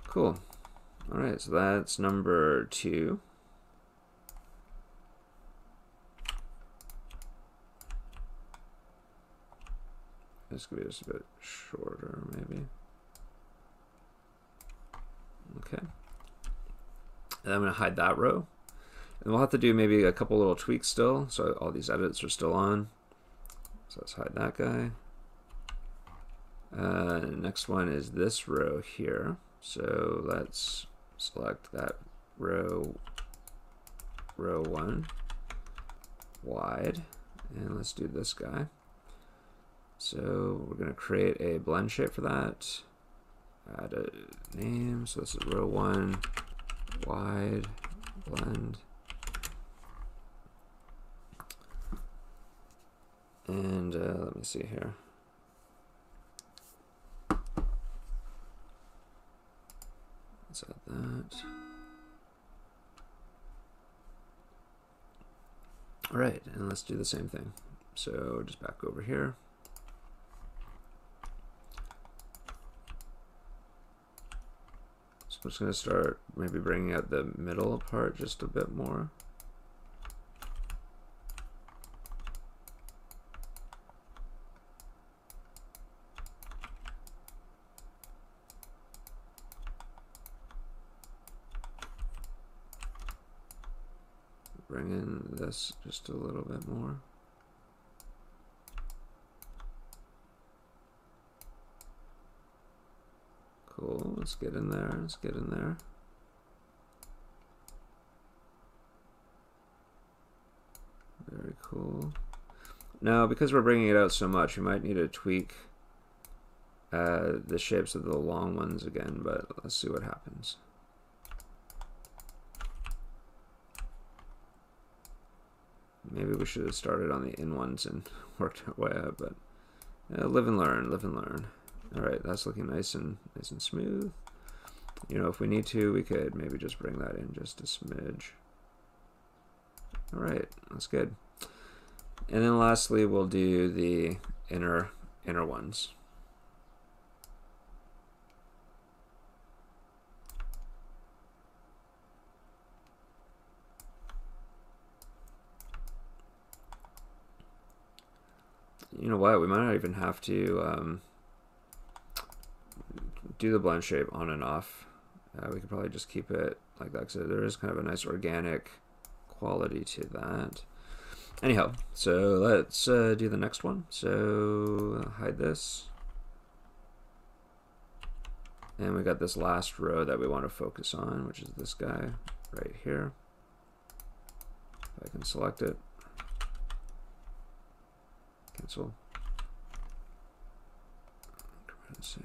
Cool. All right, so that's number 2. This could be just a bit shorter, maybe. Okay. And I'm going to hide that row. And we'll have to do maybe a couple little tweaks still, so all these edits are still on. So let's hide that guy. Next one is this row here. So let's select that row 1 wide, and let's do this guy. So we're going to create a blend shape for that. Add a name. So this is row 1 wide blend. And let me see here. Let's add that. All right, and let's do the same thing. So just back over here. So I'm just going to start maybe bringing out the middle part just a bit more. Bring in this just a little bit more. Cool, let's get in there, let's get in there. Very cool. Now, because we're bringing it out so much, we might need to tweak the shapes of the long ones again, but let's see what happens. Maybe we should have started on the in ones and worked our way up, but live and learn, live and learn. All right, that's looking nice and smooth. You know, if we need to, we could maybe just bring that in just a smidge. All right, that's good. And then lastly, we'll do the inner ones. You know what, we might not even have to do the blend shape on and off. We could probably just keep it like that, because there is kind of a nice organic quality to that. Anyhow, so let's do the next one. So hide this. And we got this last row that we want to focus on, which is this guy right here. If I can select it. Cancel. Command and save.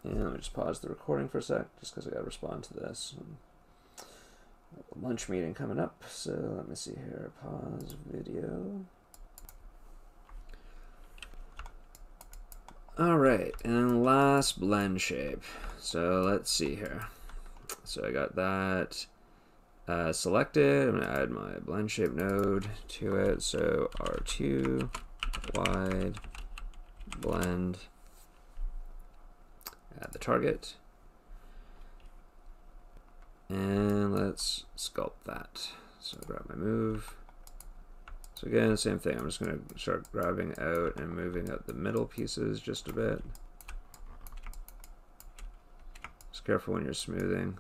And let me just pause the recording for a sec, just because I got to respond to this. Lunch meeting coming up, so let me see here. Pause video. All right, and last blend shape. So let's see here. So I got that selected. I'm gonna add my blend shape node to it. So R2 wide blend. Add the target. And let's sculpt that. So grab my move, So again, same thing. I'm just going to start grabbing out and moving out the middle pieces just a bit. Just careful when you're smoothing.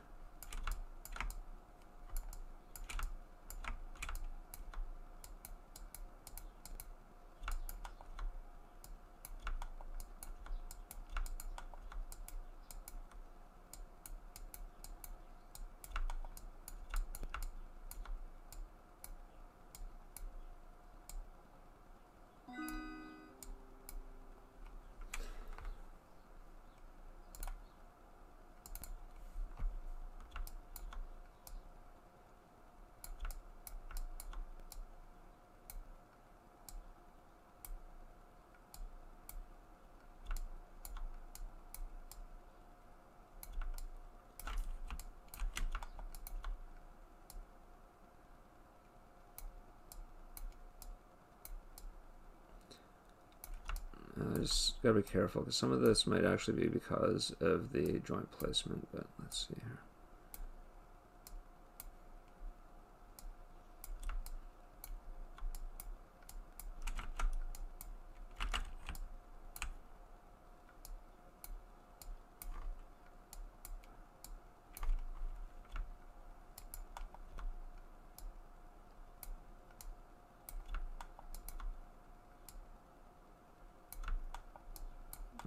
Just gotta be careful because some of this might actually be because of the joint placement, but let's see here.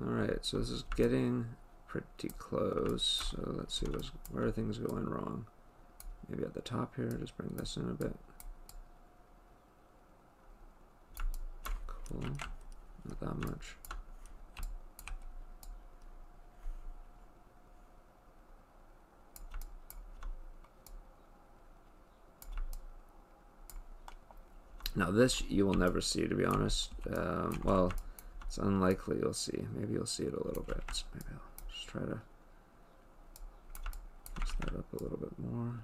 Alright, so this is getting pretty close. So let's see where are things going wrong. Maybe at the top here, just bring this in a bit. Cool. Not that much. Now this you will never see, to be honest. Well, it's unlikely you'll see. Maybe you'll see it a little bit. So maybe I'll just try to fix that up a little bit more.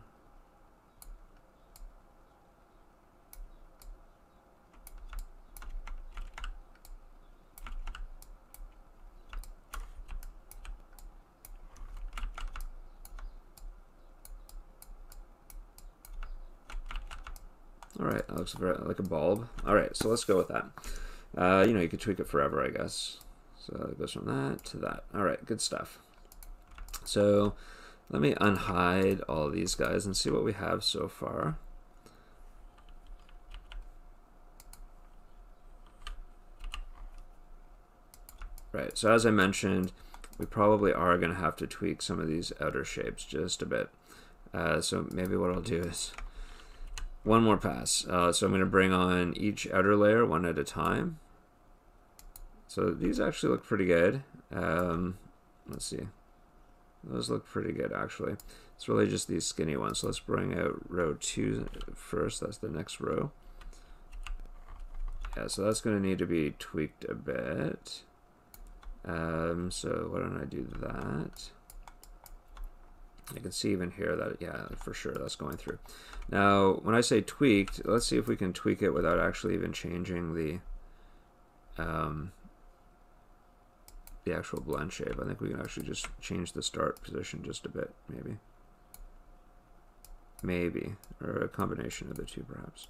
Alright, that looks like a bulb. Alright, so let's go with that. You know, you could tweak it forever, I guess. So it goes from that to that. Alright, good stuff. So let me unhide all these guys and see what we have so far. Right, so as I mentioned, we probably are going to have to tweak some of these outer shapes just a bit. So maybe what I'll do is one more pass. So I'm going to bring on each outer layer one at a time. So these actually look pretty good. Let's see. Those look pretty good, actually. It's really just these skinny ones. So let's bring out row 2 first. That's the next row. Yeah, so that's going to need to be tweaked a bit. So why don't I do that? You can see even here that, yeah, for sure that's going through. Now, when I say tweaked, let's see if we can tweak it without actually even changing the actual blend shape. I think we can actually just change the start position just a bit, maybe. Maybe, or a combination of the two, perhaps.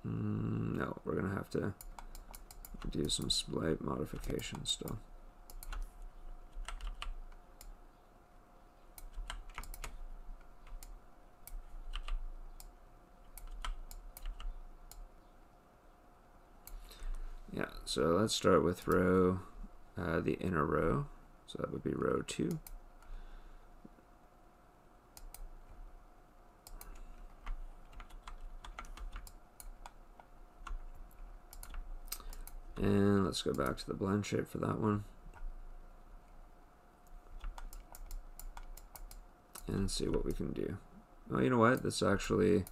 No, we're going to have to do some slight modifications still. Yeah, so let's start with row, the inner row. So that would be row 2. And let's go back to the blend shape for that one. And see what we can do. Oh, you know what? This is actually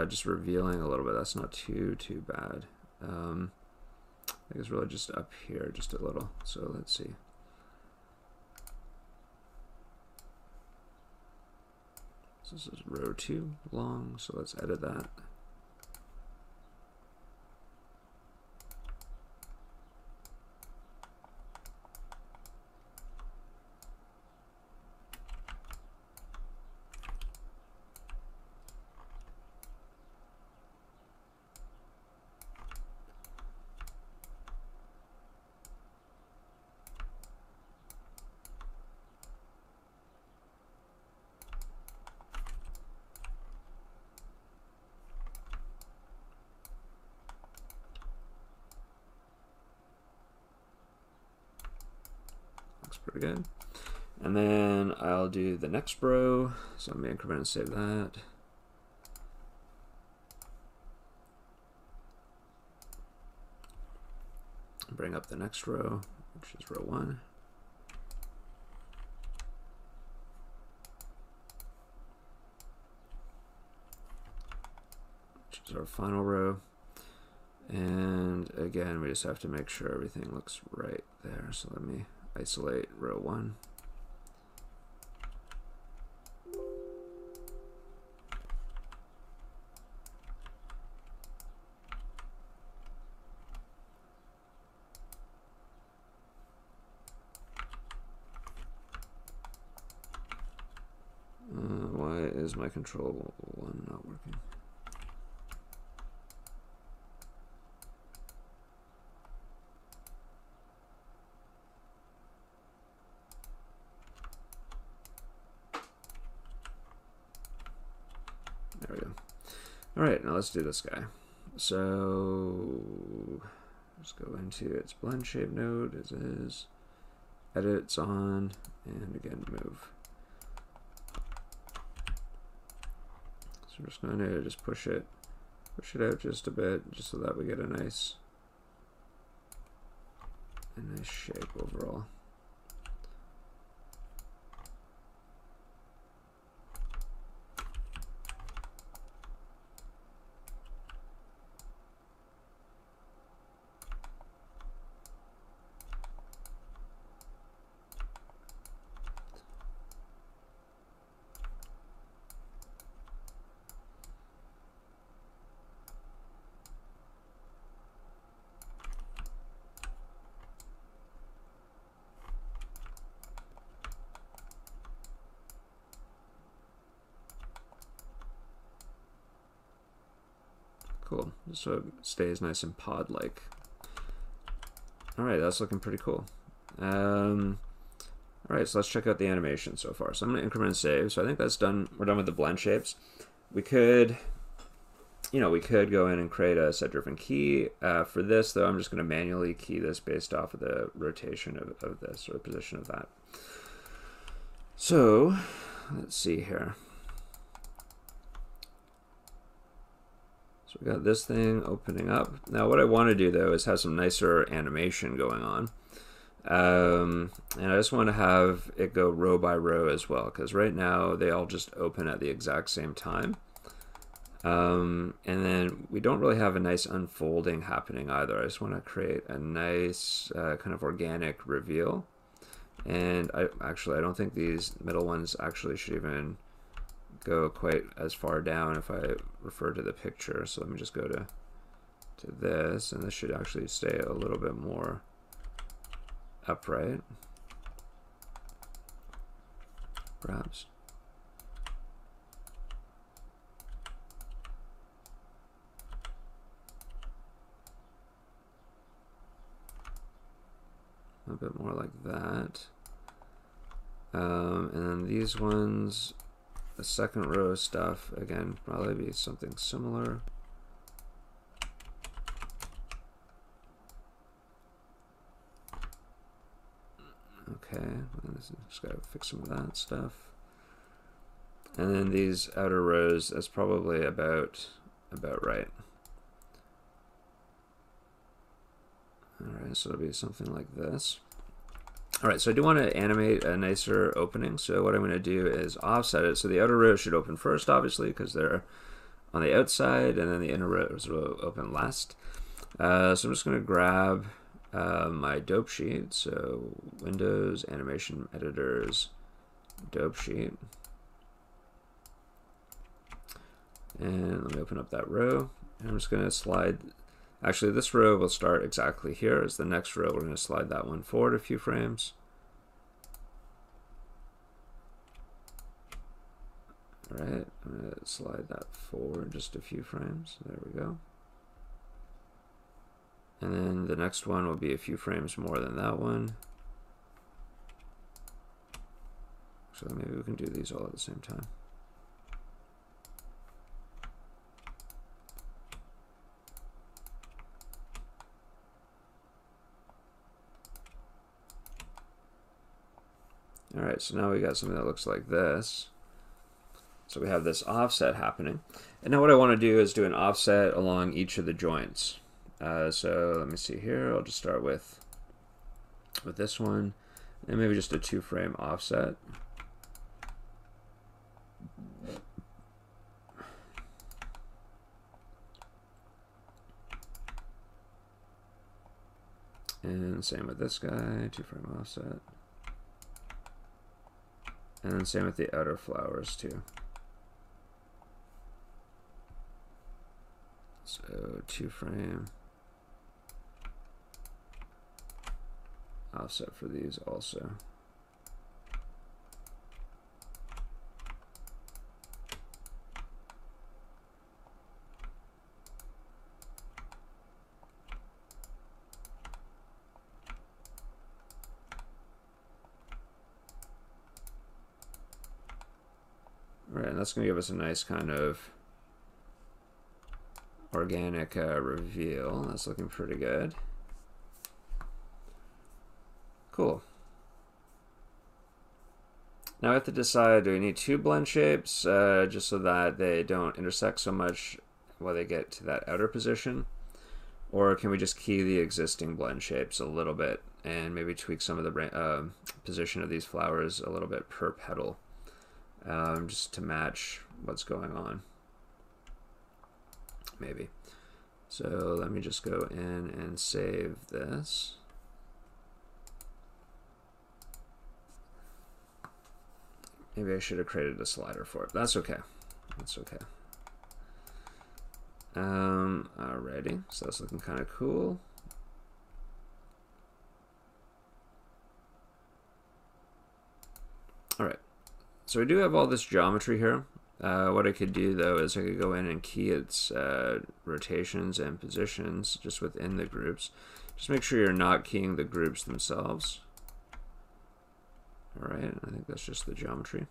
just revealing a little bit. That's not too bad. I think it's really just up here, just a little. So let's see. So this is row 2 long, so let's edit that. pretty good. And then I'll do the next row. So let me increment and save that. Bring up the next row, which is row 1. Which is our final row. And again, we just have to make sure everything looks right there. So let me isolate row 1. Why is my control 1 not working? There we go. All right, now let's do this guy. So let's go into its blend shape node as is, edits on, and again move. So I'm just going to just push it out just a bit, just so that we get a nice shape overall. Cool, just so it stays nice and pod-like. All right, that's looking pretty cool. All right, so let's check out the animation so far. So I'm gonna increment and save. So I think that's done. We're done with the blend shapes. We could, we could go in and create a set-driven key. For this, though, I'm just gonna manually key this based off of the rotation of this, or the position of that. So let's see here. So we got this thing opening up. Now what I want to do though is have some nicer animation going on. And I just want to have it go row by row as well, because right now they all just open at the exact same time. And then we don't really have a nice unfolding happening either. I just want to create a nice kind of organic reveal. And I don't think these middle ones actually should even go quite as far down if I refer to the picture. So let me just go to this, and this should actually stay a little bit more upright, perhaps. A bit more like that. And then these ones, the second row stuff, again, probably be something similar. Okay, just gotta fix some of that stuff. And then these outer rows, that's probably about right. Alright, so it'll be something like this. Alright, so I do want to animate a nicer opening, so what I'm going to do is offset it. So the outer rows should open first, obviously, because they're on the outside, and then the inner rows will open last. So I'm just going to grab my dope sheet, so Windows, Animation Editors, dope sheet. And let me open up that row. And I'm just going to slide. Actually, this row will start exactly here as the next row. We're going to slide that one forward a few frames. All right, I'm going to slide that forward just a few frames. There we go. And then the next one will be a few frames more than that one. So maybe we can do these all at the same time. All right, so now we got something that looks like this. So we have this offset happening. And now what I want to do is do an offset along each of the joints. So let me see here. I'll just start with this one, and maybe just a 2-frame offset. And same with this guy, 2-frame offset. And then same with the outer flowers too. So 2-frame offset for these also. All right, and that's going to give us a nice kind of organic reveal. That's looking pretty good. Cool. Now I have to decide, do we need 2 blend shapes just so that they don't intersect so much while they get to that outer position? Or can we just key the existing blend shapes a little bit and maybe tweak some of the position of these flowers a little bit per petal just to match what's going on? Maybe. So let me just go in and save this. Maybe I should have created a slider for it. That's okay. That's okay. Alrighty, so that's looking kind of cool. Alright, so we do have all this geometry here. What I could do though is I could go in and key its rotations and positions just within the groups. Just make sure you're not keying the groups themselves. Alright, I think that's just the geometry.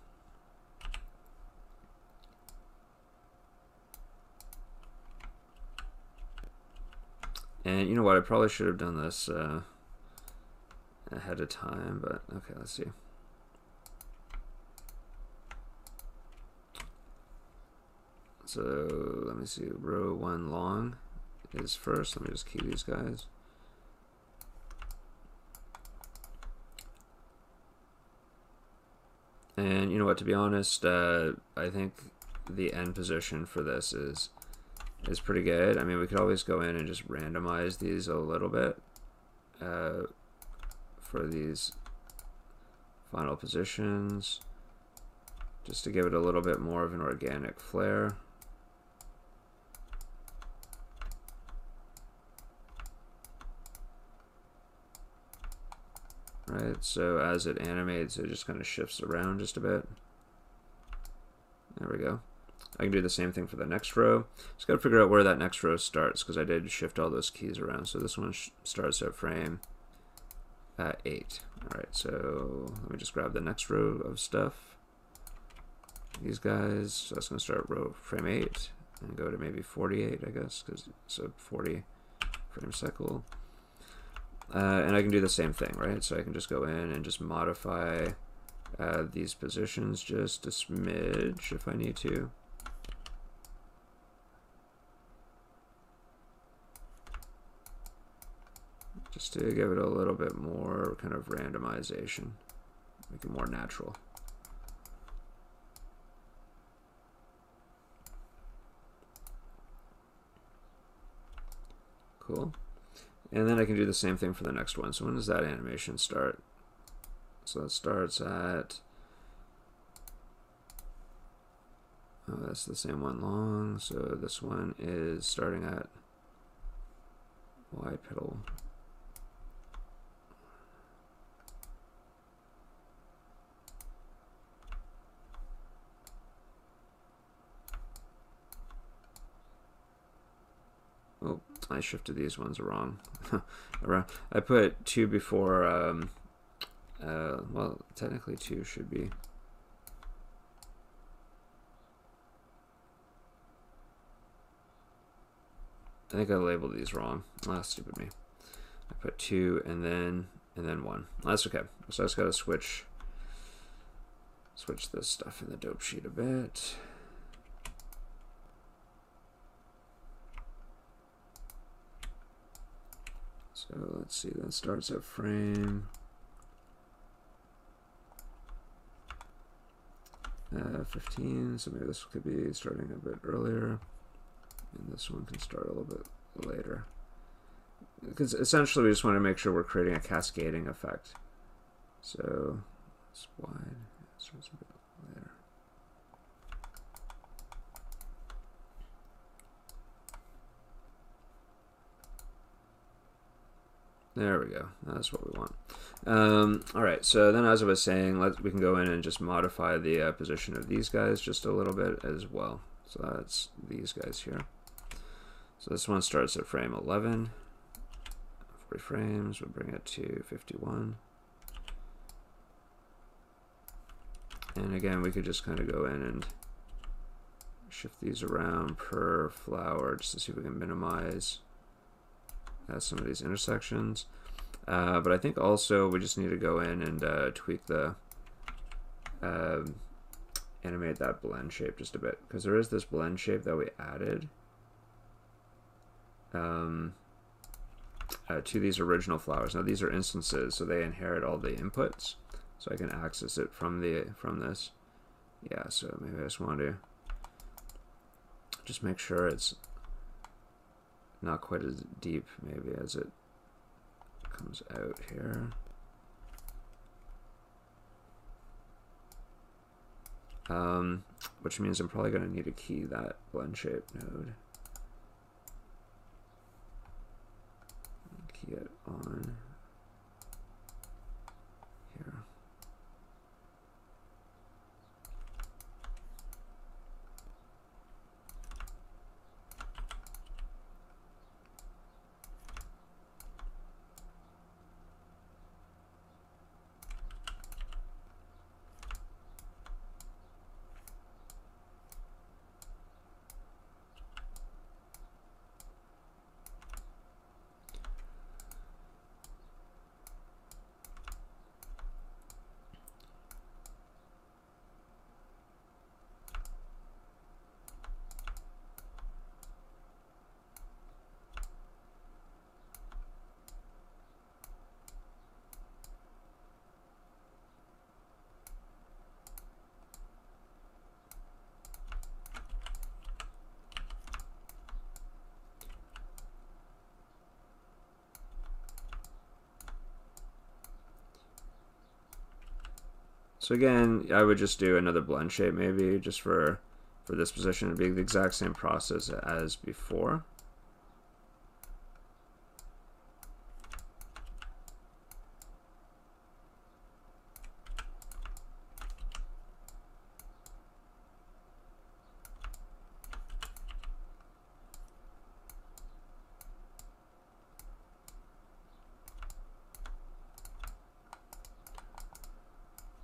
And you know what, I probably should have done this ahead of time, but okay, let's see. So let me see, row 1 long is first. Let me just key these guys. And you know what, to be honest, I think the end position for this is pretty good. I mean, we could always go in and just randomize these a little bit for these final positions, just to give it a little bit more of an organic flair. Right, so as it animates, it just kind of shifts around just a bit. There we go. I can do the same thing for the next row. Just got to figure out where that next row starts, because I did shift all those keys around. So this one starts at frame 8. All right, so let me just grab the next row of stuff. These guys, so that's going to start frame 8 and go to maybe 48, I guess, because it's a 40 frame cycle. And I can do the same thing, right? So I can just go in and just modify these positions just a smidge if I need to. Just to give it a little bit more kind of randomization, make it more natural. Cool. And then I can do the same thing for the next one. So when does that animation start? So it starts at, oh, that's the same one long. So this one is starting at Y petal. Oh, I shifted these ones wrong. I put 2 before, well, technically 2 should be. I think I labeled these wrong. Ah, stupid me. I put 2 and then 1. That's okay. So I just got to switch switch this stuff in the dope sheet a bit. So let's see, that starts at frame 15, so maybe this could be starting a bit earlier, and this one can start a little bit later. Because essentially we just want to make sure we're creating a cascading effect. So it's wide, it starts a bit later. There we go. That's what we want. All right. So then, as I was saying, we can go in and just modify the position of these guys just a little bit as well. So that's these guys here. So this one starts at frame 11. 40 frames. We'll bring it to 51. And again, we could just kind of go in and shift these around per flower just to see if we can minimize some of these intersections. But I think also we just need to go in and tweak the animate that blend shape just a bit, because there is this blend shape that we added to these original flowers. Now these are instances, so they inherit all the inputs, so I can access it from this. Yeah, so maybe I just want to just make sure it's not quite as deep maybe as it comes out here. Which means I'm probably going to need to key that blend shape node. Key it on here. So again, I would just do another blend shape maybe just for this position. It'd be the exact same process as before.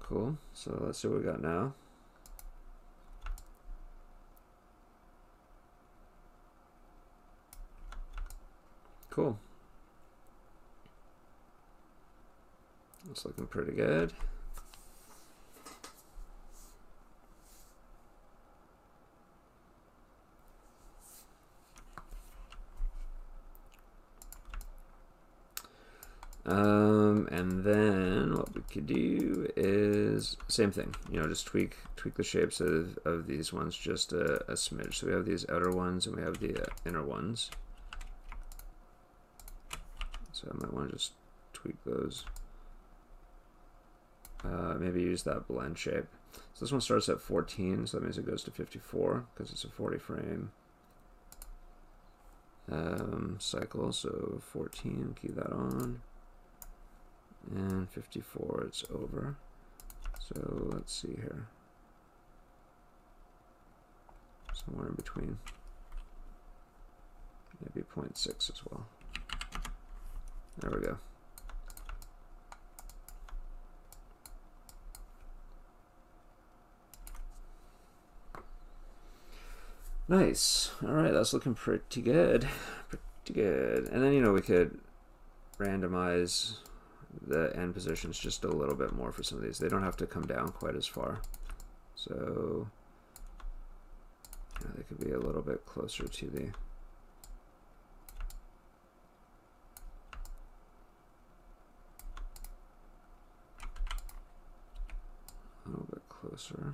Cool. So let's see what we got now. Cool. It's looking pretty good. And then what we could do is same thing, you know, just tweak the shapes of these ones just a smidge. So we have these outer ones and we have the inner ones. So I might want to just tweak those. Maybe use that blend shape. So this one starts at 14, so that means it goes to 54 because it's a 40 frame cycle. So 14, key that on. And 54, it's over. So let's see here. Somewhere in between. Maybe 0.6 as well. There we go. Nice. All right, that's looking pretty good. Pretty good. And then, you know, we could randomize the end positions just a little bit more for some of these. They don't have to come down quite as far. So they could be a little bit closer to the closer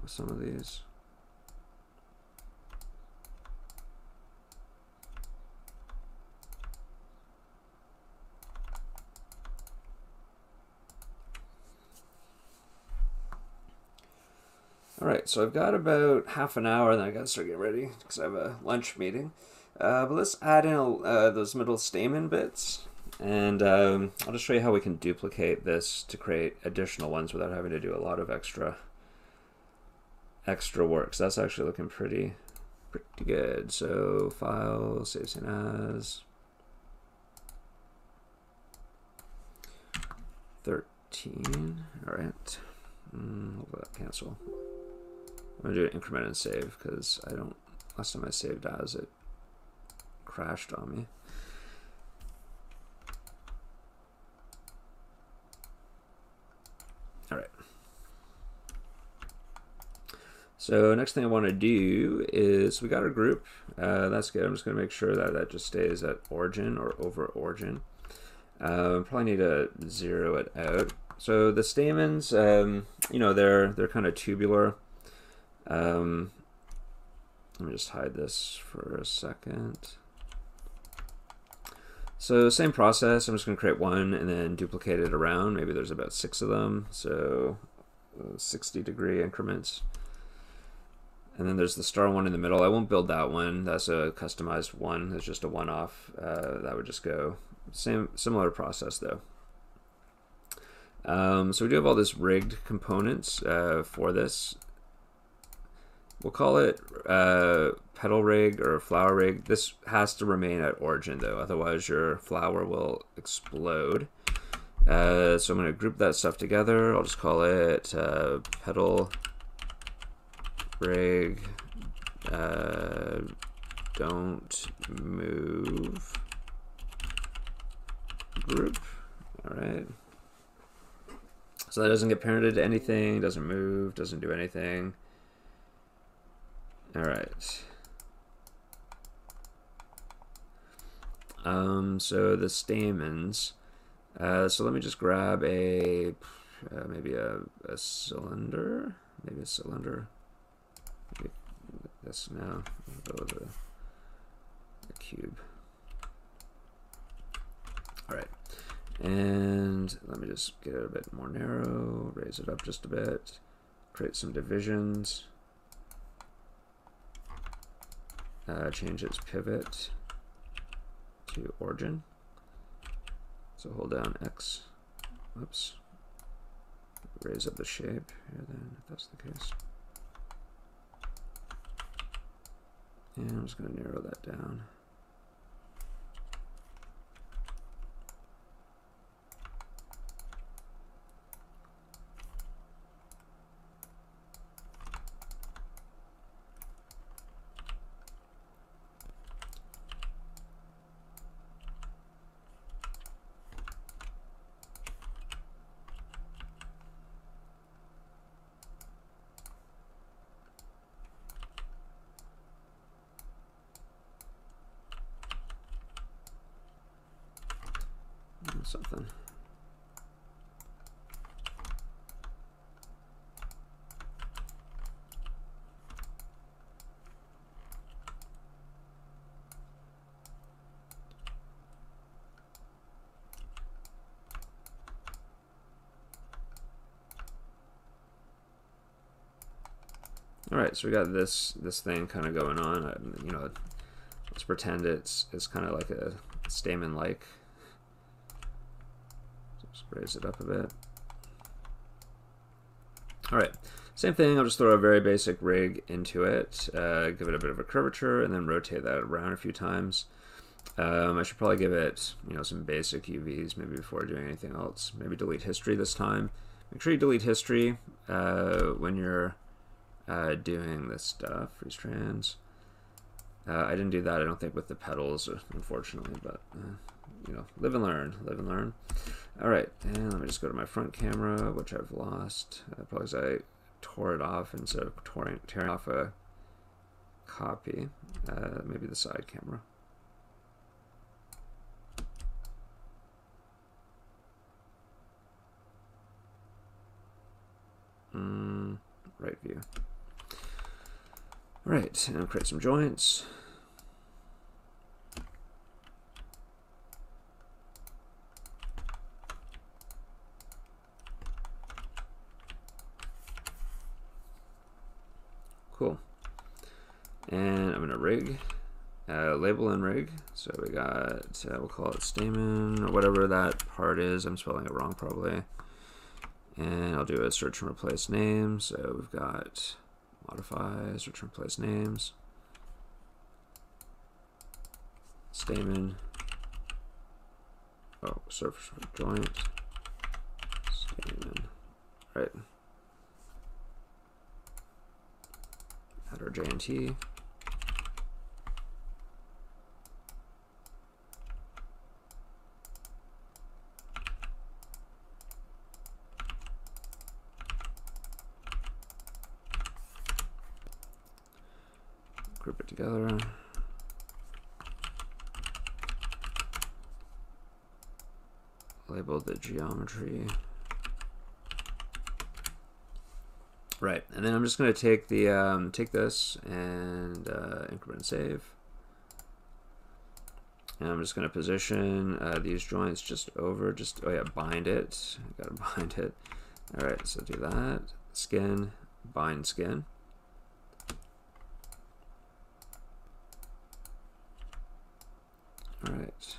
with some of these. All right, so I've got about half an hour, and then I gotta start getting ready because I have a lunch meeting. But let's add in those middle stamen bits. And I'll just show you how we can duplicate this to create additional ones without having to do a lot of extra work. So that's actually looking pretty good. So file, save scene as 13. All right. Cancel. I'm gonna do an increment and save because I don't. Last time I saved as it crashed on me. All right. So next thing I want to do is we got our group. That's good. I'm just going to make sure that that just stays at origin or over origin. Probably need to zero it out. So the stamens, you know, they're kind of tubular. Let me just hide this for a second. So same process. I'm just going to create one and then duplicate it around. Maybe there's about 6 of them. So 60-degree increments. And then there's the star one in the middle. I won't build that one. That's a customized one. It's just a one-off. That would just go. Similar process though. So we do have all this rigged components for this. We'll call it petal rig or flower rig. This has to remain at origin though, otherwise your flower will explode. So I'm going to group that stuff together. I'll just call it petal rig don't move group. All right. So that doesn't get parented to anything, doesn't move, doesn't do anything. All right. So the stamens. So let me just grab a maybe a cylinder, maybe a cylinder. Maybe this now. Go with a cube. All right. And let me just get it a bit more narrow, raise it up just a bit, create some divisions, change its pivot to origin. So hold down X, whoops, raise up the shape here then, if that's the case. And I'm just going to narrow that down. Something. All right, so we got this thing kind of going on. You know, let's pretend it's kind of like a stamen-like. Just raise it up a bit. All right, same thing. I'll just throw a very basic rig into it, give it a bit of a curvature, and then rotate that around a few times. I should probably give it, you know, some basic UVs maybe before doing anything else. Maybe delete history this time. Make sure you delete history when you're doing this stuff. Freeze trans. I didn't do that, I don't think, with the petals, unfortunately, but you know, live and learn. Live and learn. All right, and let me just go to my front camera, which I've lost, probably because I tore it off instead of tearing off a copy. Maybe the side camera. Right view. All right, and I'll create some joints. Cool. And I'm gonna rig, label and rig. So we got, we'll call it Stamen, or whatever that part is. I'm spelling it wrong probably. And I'll do a search and replace names. So we've got modify, search and replace names. Stamen. Oh, surface joint. Stamen. Right. Add our JNT. Group it together. Label the geometry. Right, and then I'm just going to take the take this and increment and save. And I'm just going to position these joints just over, oh yeah, bind it. Got to bind it. All right, so do that. Skin, bind skin. All right.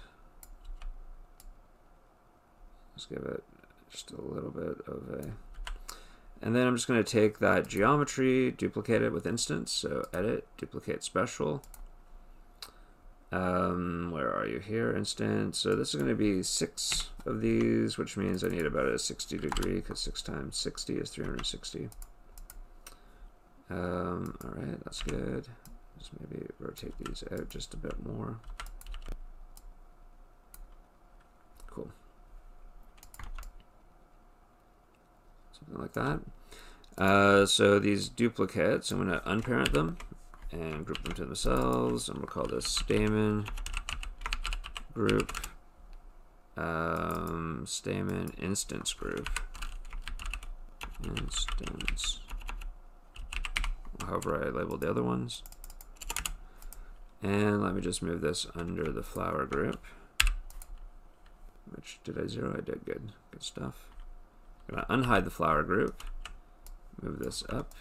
Let's give it just a little bit of a... And then I'm just going to take that geometry, duplicate it with instance. So edit, duplicate special. Where are you here? Instance. So this is going to be 6 of these, which means I need about a 60 degree because 6 times 60 is 360. All right, that's good. Just maybe rotate these out just a bit more. Cool. Something like that. So these duplicates, I'm going to unparent them and group them to themselves. I'm going to call this Stamen group, Stamen instance group, instance, however I labeled the other ones. And let me just move this under the flower group. Which, did I zero? I did. Good stuff. I'm going to unhide the flower group, move this up.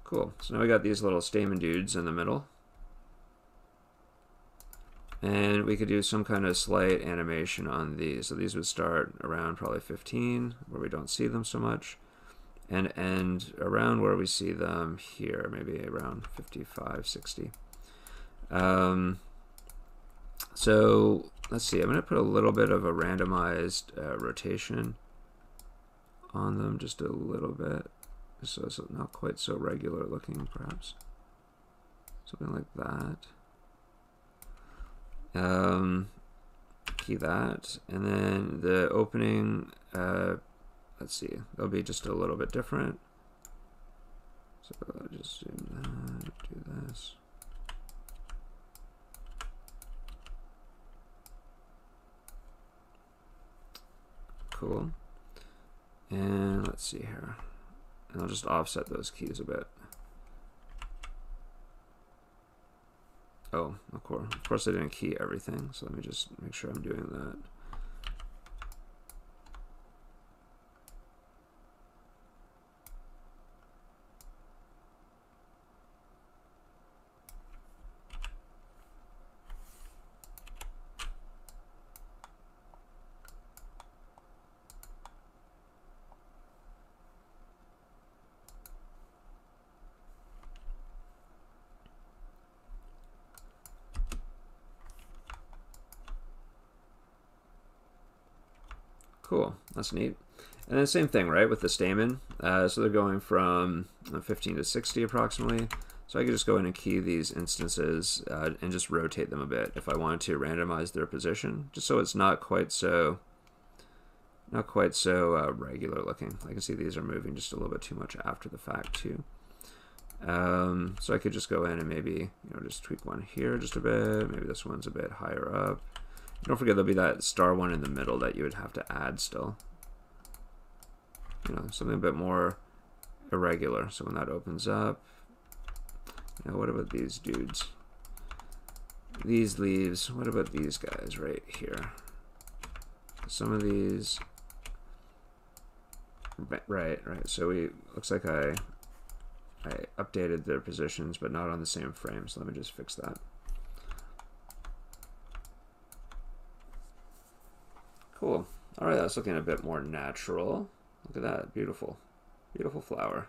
Cool. So now we got these little stamen dudes in the middle. And we could do some kind of slight animation on these. So these would start around probably 15, where we don't see them so much, and end around where we see them here, maybe around 55, 60. So let's see, I'm going to put a little bit of a randomized rotation on them, just a little bit, so it's not quite so regular looking, perhaps. Something like that. Key that, and then the opening, let's see, they'll be just a little bit different. So I'll just do that, do this. Cool. And let's see here. And I'll just offset those keys a bit. Oh, of course I didn't key everything, so let me just make sure I'm doing that. Cool, that's neat. And then same thing, right, with the stamen. So they're going from 15 to 60 approximately. So I could just go in and key these instances and just rotate them a bit if I wanted to randomize their position, just so it's not quite so regular looking. I can see these are moving just a little bit too much after the fact too. So I could just go in and maybe just tweak one here just a bit. Maybe this one's a bit higher up. Don't forget there'll be that star one in the middle that you would have to add still. Something a bit more irregular. So when that opens up, what about these dudes? These leaves. What about these guys right here? Some of these. Right. So looks like I updated their positions, but not on the same frame. So let me just fix that. Cool. All right, that's looking a bit more natural. Look at that, beautiful, beautiful flower.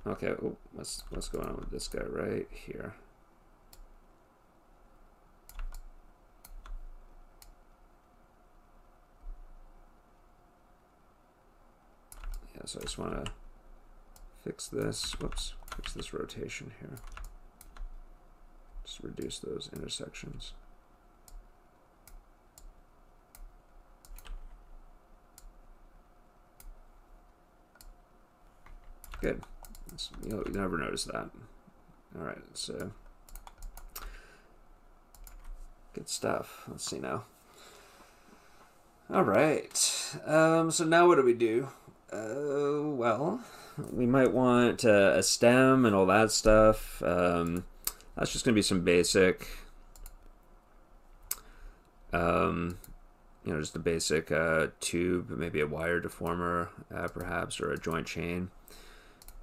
Okay, what's going on with this guy right here? Yeah, so I just want to fix this. Whoops, fix this rotation here. Just reduce those intersections. Good. You never notice that. All right, so good stuff. Let's see now. All right. So now what do we do? Well, we might want a stem and all that stuff. That's just gonna be some basic, just a basic tube, maybe a wire deformer, perhaps, or a joint chain.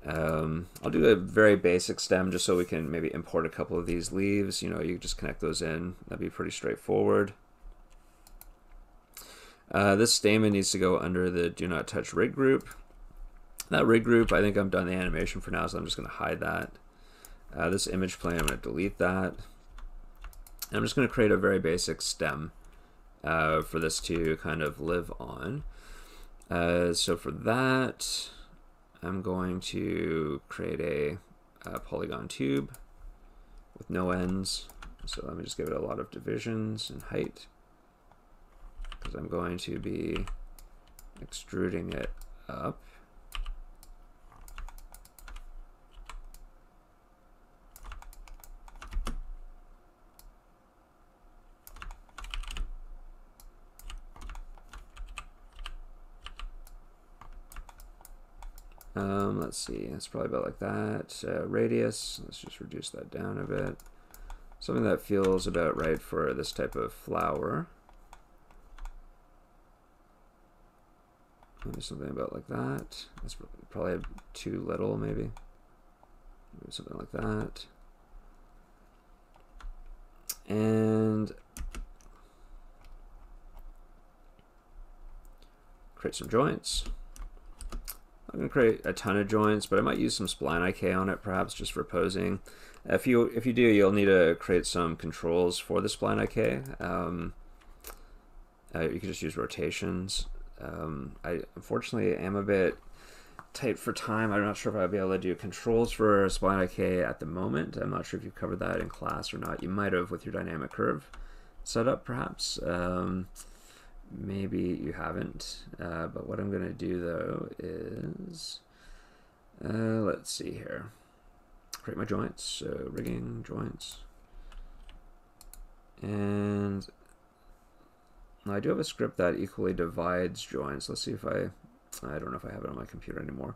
I'll do a very basic stem just so we can maybe import a couple of these leaves. You just connect those in. That'd be pretty straightforward. This stamen needs to go under the do not touch rig group. That rig group, I think I'm done the animation for now, so I'm just going to hide that. This image plane, I'm going to delete that. And I'm just going to create a very basic stem for this to kind of live on. So for that, I'm going to create a polygon tube with no ends. So let me just give it a lot of divisions and height, because I'm going to be extruding it up. Let's see, it's probably about like that. Radius, let's just reduce that down a bit. Something that feels about right for this type of flower. Maybe something about like that. That's probably too little, maybe. Maybe something like that. And create some joints. I'm going to create a ton of joints, but I might use some spline IK on it, perhaps just for posing. If you do, you'll need to create some controls for the spline IK. You can just use rotations. I unfortunately am a bit tight for time. I'm not sure if I'll be able to do controls for spline IK at the moment. I'm not sure if you've covered that in class or not. You might have with your dynamic curve setup, perhaps. Maybe you haven't, but what I'm going to do though is, let's see here, create my joints, so rigging joints, and I do have a script that equally divides joints. Let's see if I don't know if I have it on my computer anymore.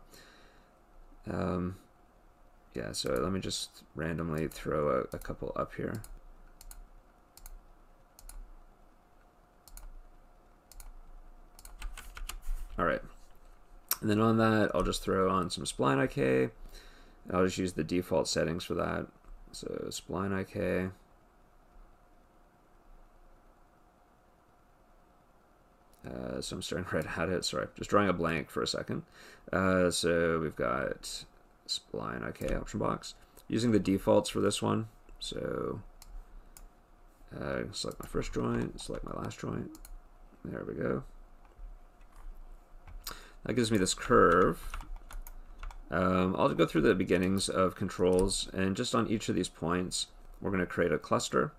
Yeah, so let me just randomly throw a couple up here. All right, and then on that, I'll just throw on some spline IK. I'll just use the default settings for that. So spline IK. So I'm starting right at it. Sorry, just drawing a blank for a second. So we've got spline IK option box. Using the defaults for this one. So select my first joint, select my last joint. There we go. That gives me this curve. I'll go through the beginnings of controls, and just on each of these points, we're going to create a cluster.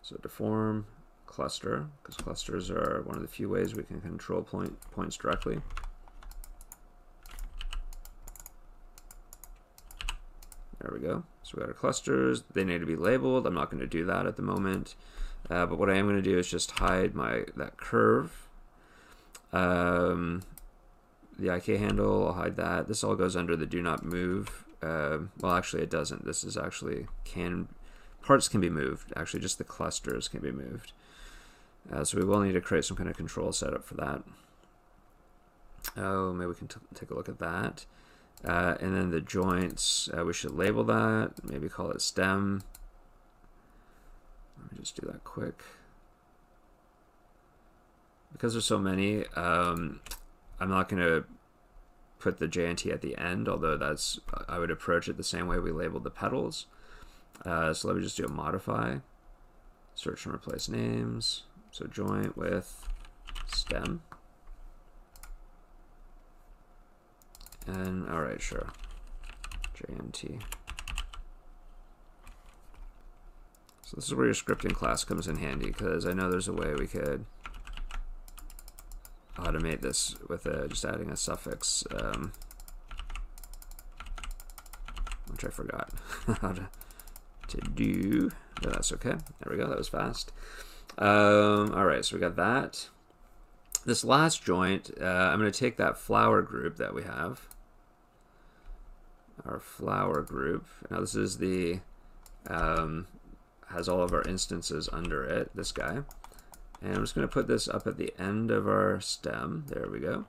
So deform cluster, because clusters are one of the few ways we can control points directly. There we go. So we got our clusters. They need to be labeled. I'm not going to do that at the moment. But what I am going to do is just hide that curve. The IK handle, I'll hide that. This all goes under the do not move. Well, actually it doesn't. This is actually parts can be moved. Actually, just the clusters can be moved. So we will need to create some kind of control setup for that. Oh, maybe we can take a look at that. And then the joints, we should label that. Maybe call it stem. Let me just do that quick. Because there's so many, I'm not going to put the JNT at the end, although I would approach it the same way we labeled the petals. So let me just do a modify, search and replace names. So joint with stem. And all right, sure, JNT. So this is where your scripting class comes in handy, because I know there's a way we could automate this with just adding a suffix, which I forgot how to do, but that's okay. There we go, that was fast. All right, so we got that. This last joint, I'm going to take that flower group that we have, our flower group. Now this is the, has all of our instances under it, this guy. And I'm just going to put this up at the end of our stem. There we go.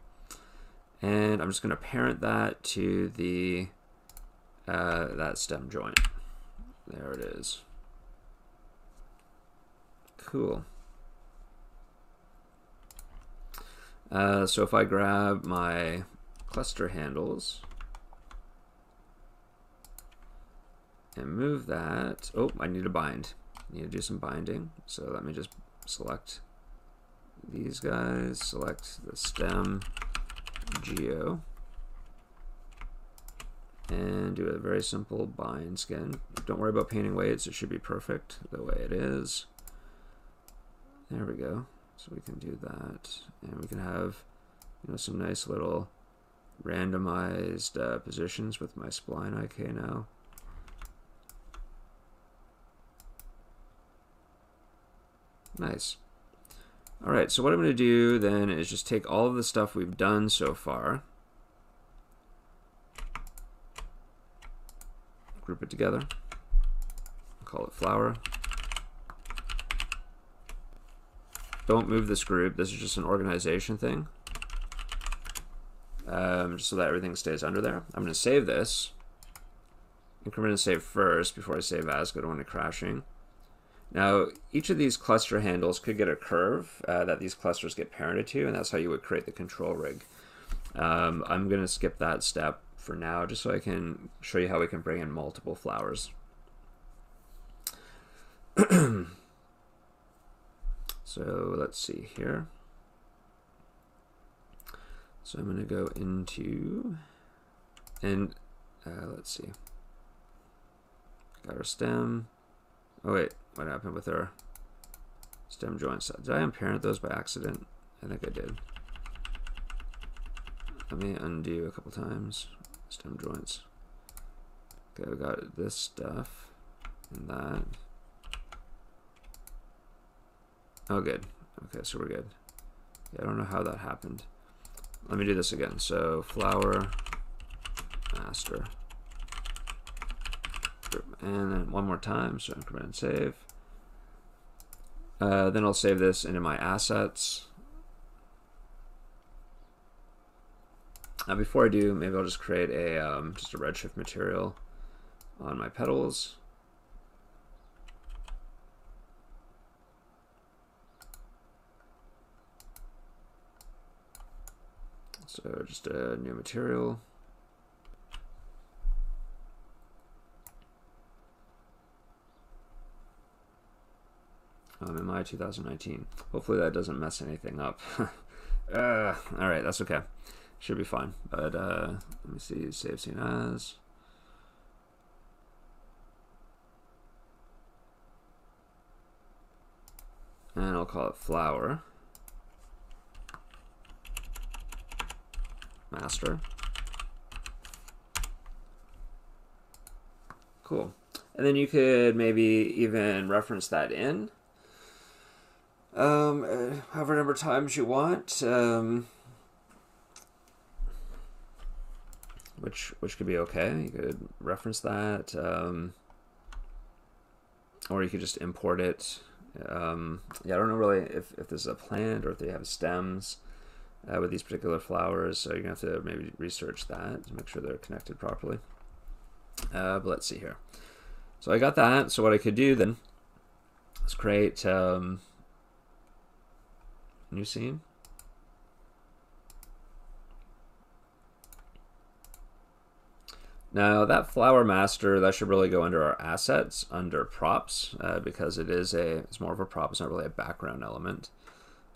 And I'm just going to parent that to the that stem joint. There it is. Cool. So if I grab my cluster handles and move that, oh, I need to bind. I need to do some binding. So let me just select these guys, select the stem geo, and do a very simple bind skin. Don't worry about painting weights, it should be perfect the way it is. There we go. So we can do that, and we can have, you know, some nice little randomized positions with my spline IK now. Nice. All right, so what I'm going to do then is just take all of the stuff we've done so far, group it together, call it flower. Don't move this group. This is just an organization thing, just so that everything stays under there. I'm going to save this. Increment and save first before I save as, go to when it's crashing. Now, each of these cluster handles could get a curve that these clusters get parented to, and that's how you would create the control rig. I'm going to skip that step for now, just so I can show you how we can bring in multiple flowers. So let's see here. So I'm going to go into, and let's see. Got our stem. Oh wait, what happened with our stem joints? Did I unparent those by accident? I think I did. Let me undo a couple times. Stem joints. Okay, we got this stuff and that. Oh, good. Okay, so we're good. Yeah, I don't know how that happened. Let me do this again. So flower master. And then one more time, so increment and save. Then I'll save this into my assets. Now before I do, maybe I'll just create a just a redshift material on my petals. So just a new material. In my 2019. Hopefully that doesn't mess anything up. All right, that's okay. Should be fine. But let me see, save scene as. And I'll call it flower master. Cool. And then you could maybe even reference that in however number of times you want, which could be okay. You could reference that, or you could just import it. Yeah, I don't know really if this is a plant or if they have stems with these particular flowers, so you're gonna have to maybe research that to make sure they're connected properly. But let's see here. So I got that. So what I could do then is create new scene. Now that flower master, that should really go under our assets, under props, because it's more of a prop. It's not really a background element.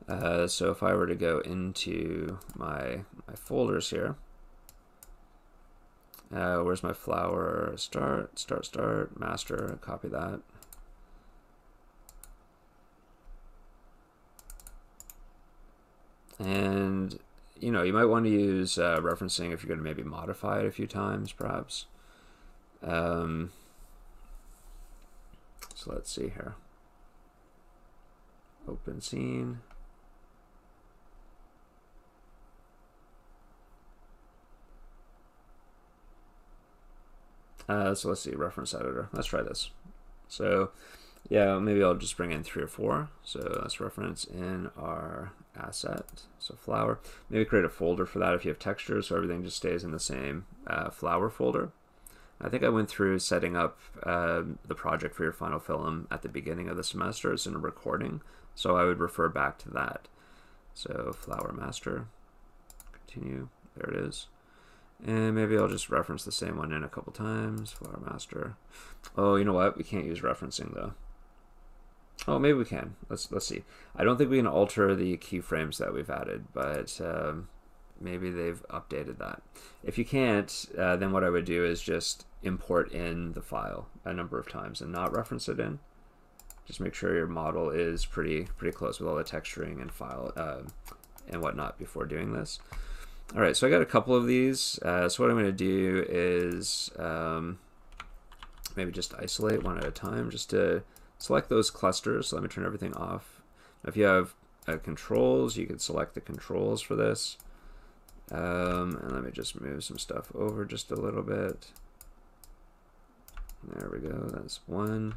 So if I were to go into my folders here, where's my flower? Start, master, copy that. And, you know, you might want to use referencing if you're going to maybe modify it a few times, perhaps. So let's see here. Open scene. So let's see, reference editor. Let's try this. So yeah, maybe I'll just bring in 3 or 4. So let's reference in our asset. So flower. Maybe create a folder for that if you have textures, so everything just stays in the same flower folder. I think I went through setting up the project for your final film at the beginning of the semester. It's in a recording, so I would refer back to that. So flower master, continue, there it is. And maybe I'll just reference the same one in a couple times. Flower master. Oh, you know what? We can't use referencing though. Oh, maybe we can. Let's see. I don't think we can alter the keyframes that we've added, but maybe they've updated that. If you can't, then what I would do is just import in the file a number of times and not reference it in. Just make sure your model is pretty close with all the texturing and file and whatnot before doing this. All right, so I got a couple of these. So what I'm going to do is maybe just isolate one at a time, just to select those clusters. So let me turn everything off. If you have controls, you could select the controls for this. And let me just move some stuff over just a little bit. There we go, that's one.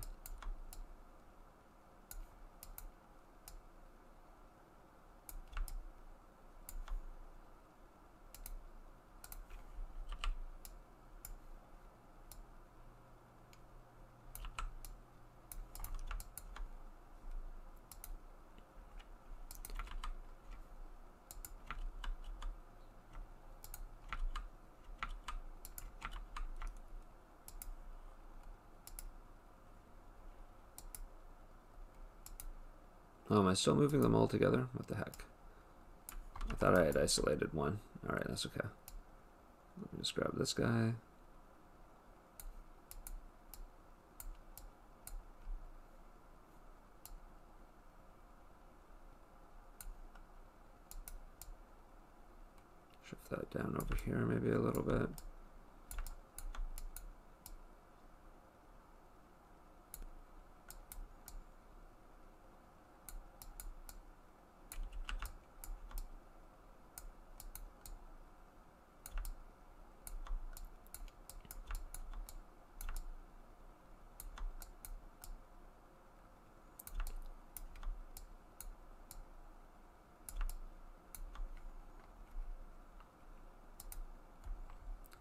Oh, am I still moving them all together? What the heck? I thought I had isolated one. All right, that's okay. Let me just grab this guy. Shift that down over here maybe a little bit.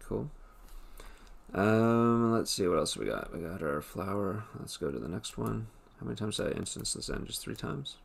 Cool. Let's see what else we got. We got our flower. Let's go to the next one. How many times did I instance this in? Just 3 times.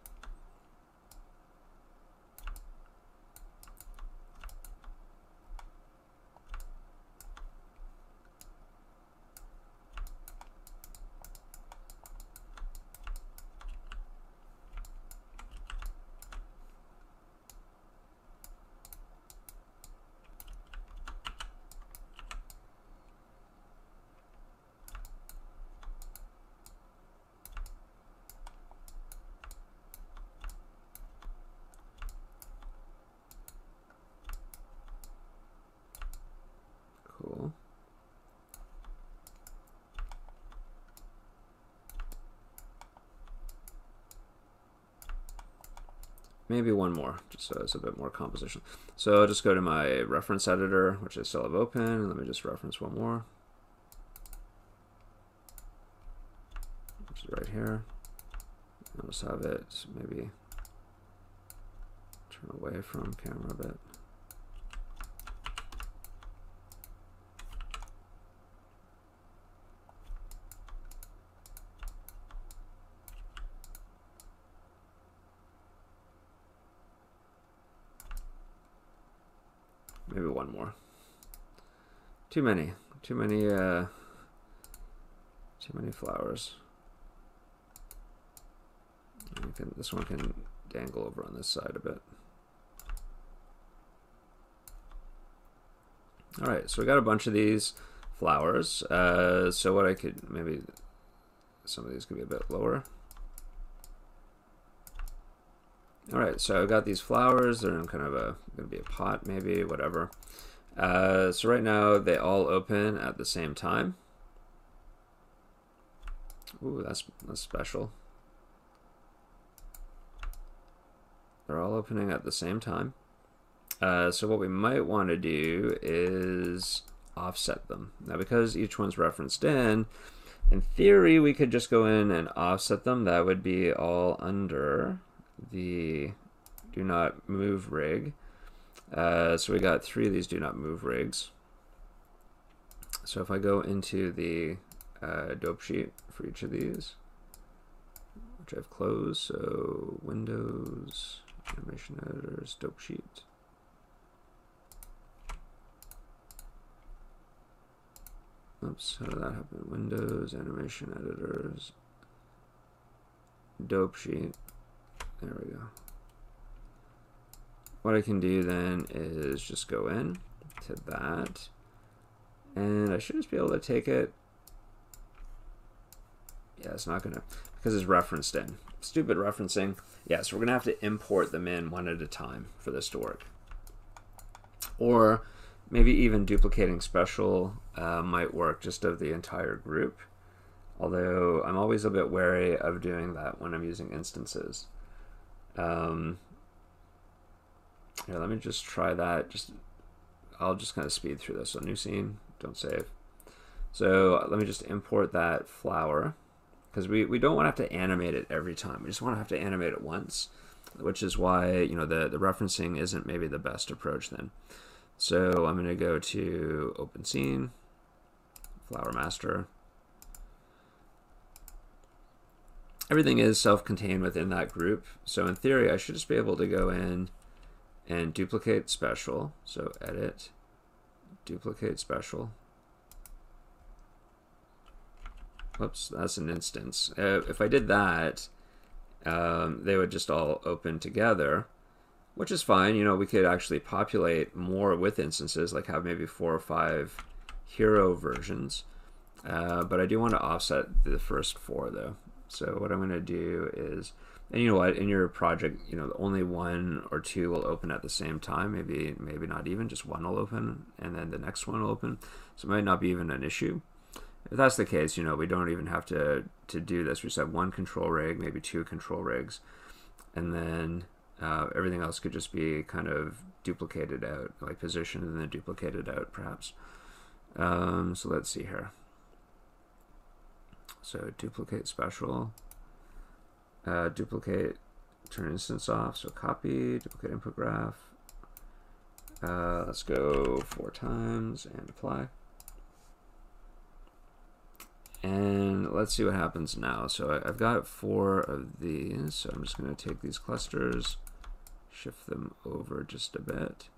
maybe one more, just so it's a bit more composition. So I'll just go to my reference editor, which I still have open, and let me just reference one more, which is right here. I'll just have it maybe turn away from camera a bit. Maybe one more. Too many flowers. This one can dangle over on this side a bit. All right, so we got a bunch of these flowers. So what I could, maybe some of these could be a bit lower. All right, so I've got these flowers. They're in kind of gonna be a pot, maybe, whatever. So right now they all open at the same time. Ooh, that's special. They're all opening at the same time. So what we might want to do is offset them. Now, because each one's referenced in theory, we could just go in and offset them. That would be all under the do not move rig. So we got 3 of these do not move rigs. So if I go into the dope sheet for each of these, which I've closed, so Windows, Animation Editors, dope sheet. Oops, how did that happen? Windows, Animation Editors, dope sheet. There we go. What I can do then is just go in to that, and I should just be able to take it. Yeah, it's not gonna, because it's referenced in. Stupid referencing. Yeah, so we're gonna have to import them in one at a time for this to work. Or maybe even duplicating special might work just of the entire group. Although I'm always a bit wary of doing that when I'm using instances. Here, let me just try that. I'll just kind of speed through this. So new scene, don't save. So let me just import that flower, because we don't want to have to animate it every time. We just want to have to animate it once, which is why, you know, the referencing isn't maybe the best approach then. So I'm going to go to open scene, flower master. Everything is self-contained within that group. So in theory, I should just be able to go in and duplicate special. So edit, duplicate special. Whoops, that's an instance. If I did that, they would just all open together, which is fine. You know, we could actually populate more with instances, like have maybe 4 or 5 hero versions. But I do want to offset the first 4 though. So what I'm going to do is, and you know what, in your project, you know, only 1 or 2 will open at the same time. Maybe not even, just 1 will open, and then the next one will open. So it might not be even an issue. If that's the case, you know, we don't even have to do this. We just have 1 control rig, maybe 2 control rigs, and then everything else could just be kind of duplicated out, like positioned and then duplicated out, perhaps. So let's see here. So duplicate special, duplicate, turn instance off, so copy, duplicate input graph. Let's go 4 times and apply. And let's see what happens now. So I've got 4 of these, so I'm just going to take these clusters, shift them over just a bit.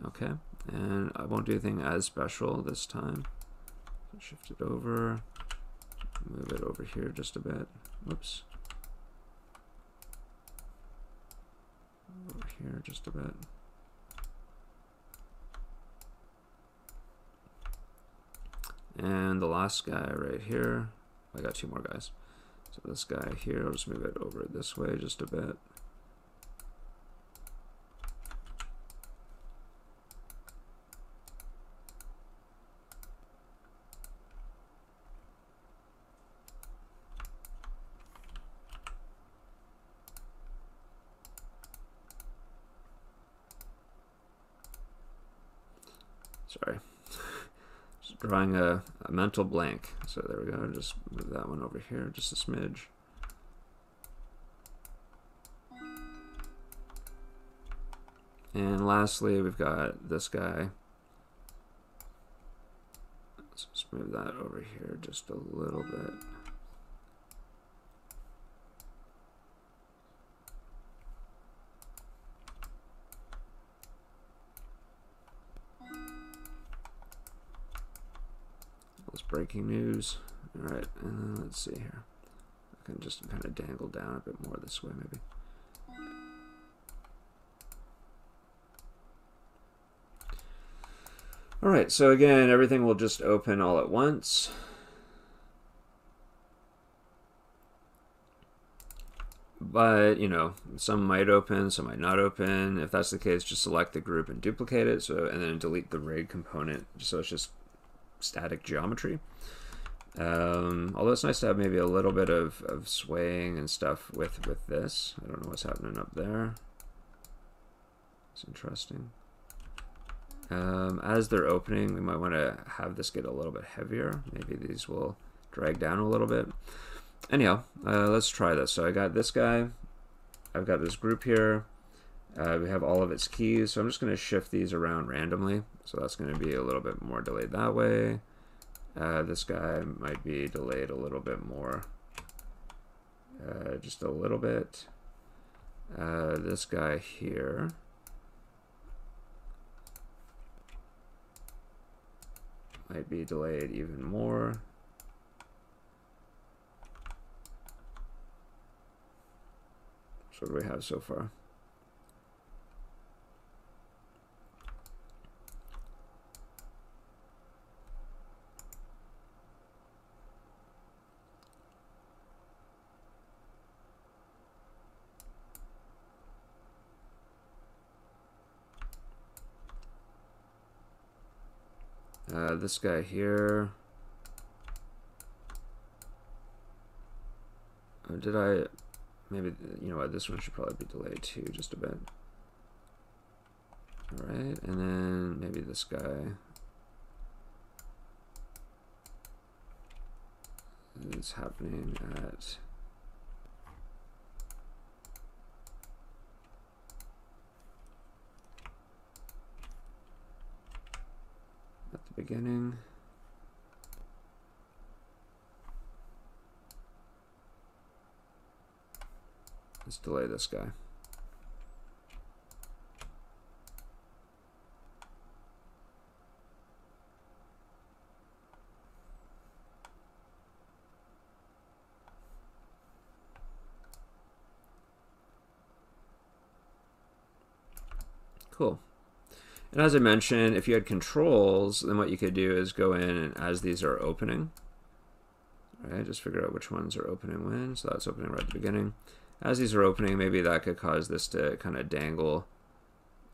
Okay, and I won't do anything as special this time. Shift it over, move it over here just a bit. Whoops. Over here just a bit. And the last guy right here, I got 2 more guys. So this guy here, I'll just move it over this way just a bit. Sorry. Just drawing a mental blank. So there we go. Just move that one over here just a smidge. And lastly, we've got this guy. Let's just move that over here just a little bit. That's breaking news. All right, and let's see here. I can just kind of dangle down a bit more this way, maybe. All right, so again, everything will just open all at once. But, you know, some might open, some might not open. If that's the case, just select the group and duplicate it, and then delete the rig component, so it's just static geometry. Although it's nice to have maybe a little bit of swaying and stuff with this. I don't know what's happening up there. It's interesting. As they're opening, we might want to have this get a little bit heavier. Maybe these will drag down a little bit. Anyhow, let's try this. So I got this guy. I've got this group here. We have all of its keys. So I'm just going to shift these around randomly. So that's going to be a little bit more delayed that way. This guy might be delayed a little bit more. Just a little bit. This guy here. Might be delayed even more. So what do we have so far? This guy here. Did I? Maybe, you know what, this one should probably be delayed too, just a bit. Alright, and then maybe this guy. It's happening at the beginning. Let's delay this guy. Cool. And as I mentioned, if you had controls, then what you could do is go in and as these are opening, right, just figure out which ones are opening when. So that's opening right at the beginning. As these are opening, maybe that could cause this to kind of dangle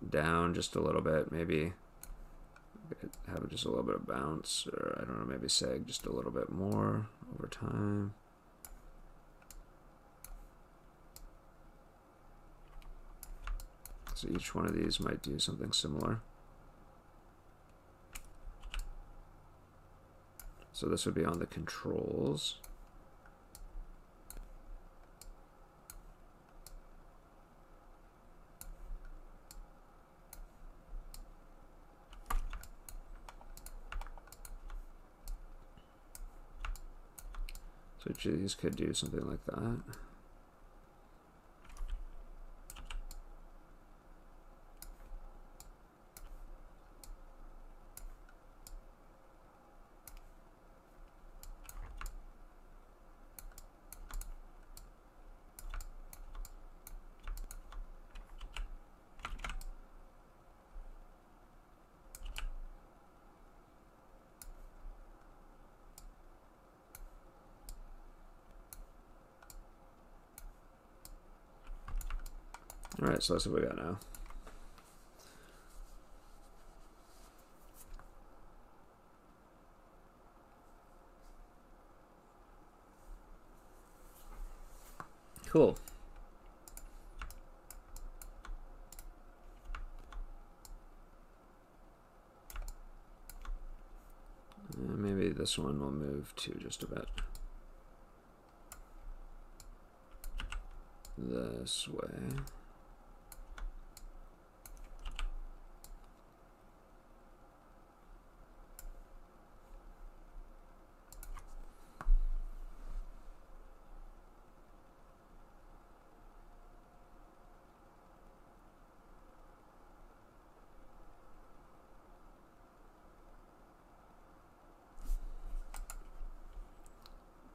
down just a little bit. Maybe have just a little bit of bounce, or I don't know, maybe sag just a little bit more over time. So each one of these might do something similar. So this would be on the controls. So each of these could do something like that. All right, so that's what we got now. Cool. this one will move to just about this way.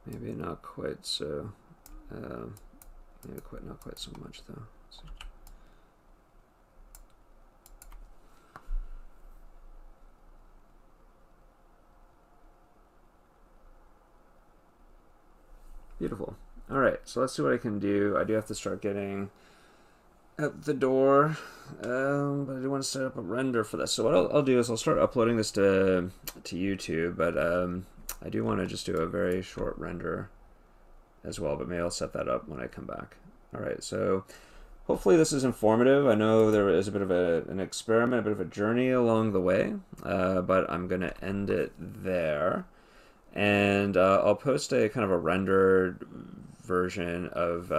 Maybe not quite so. Maybe not quite so much though. So. Beautiful. All right, so let's see what I can do. I do have to start getting out the door, but I do want to set up a render for this. So what I'll do is I'll start uploading this to YouTube, but I do want to just do a very short render as well, but maybe I'll set that up when I come back. All right, so hopefully this is informative. I know there is a bit of an experiment, a bit of a journey along the way, but I'm going to end it there. And I'll post a kind of a rendered version of...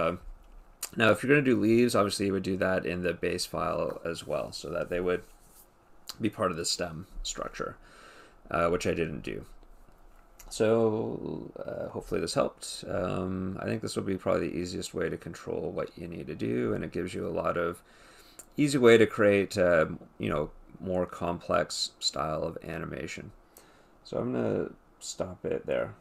now, if you're going to do leaves, obviously you would do that in the base file as well, so that they would be part of the stem structure, which I didn't do. So hopefully this helped. I think this will be probably the easiest way to control what you need to do, and it gives you a lot of easy way to create more complex style of animation. So I'm going to stop it there.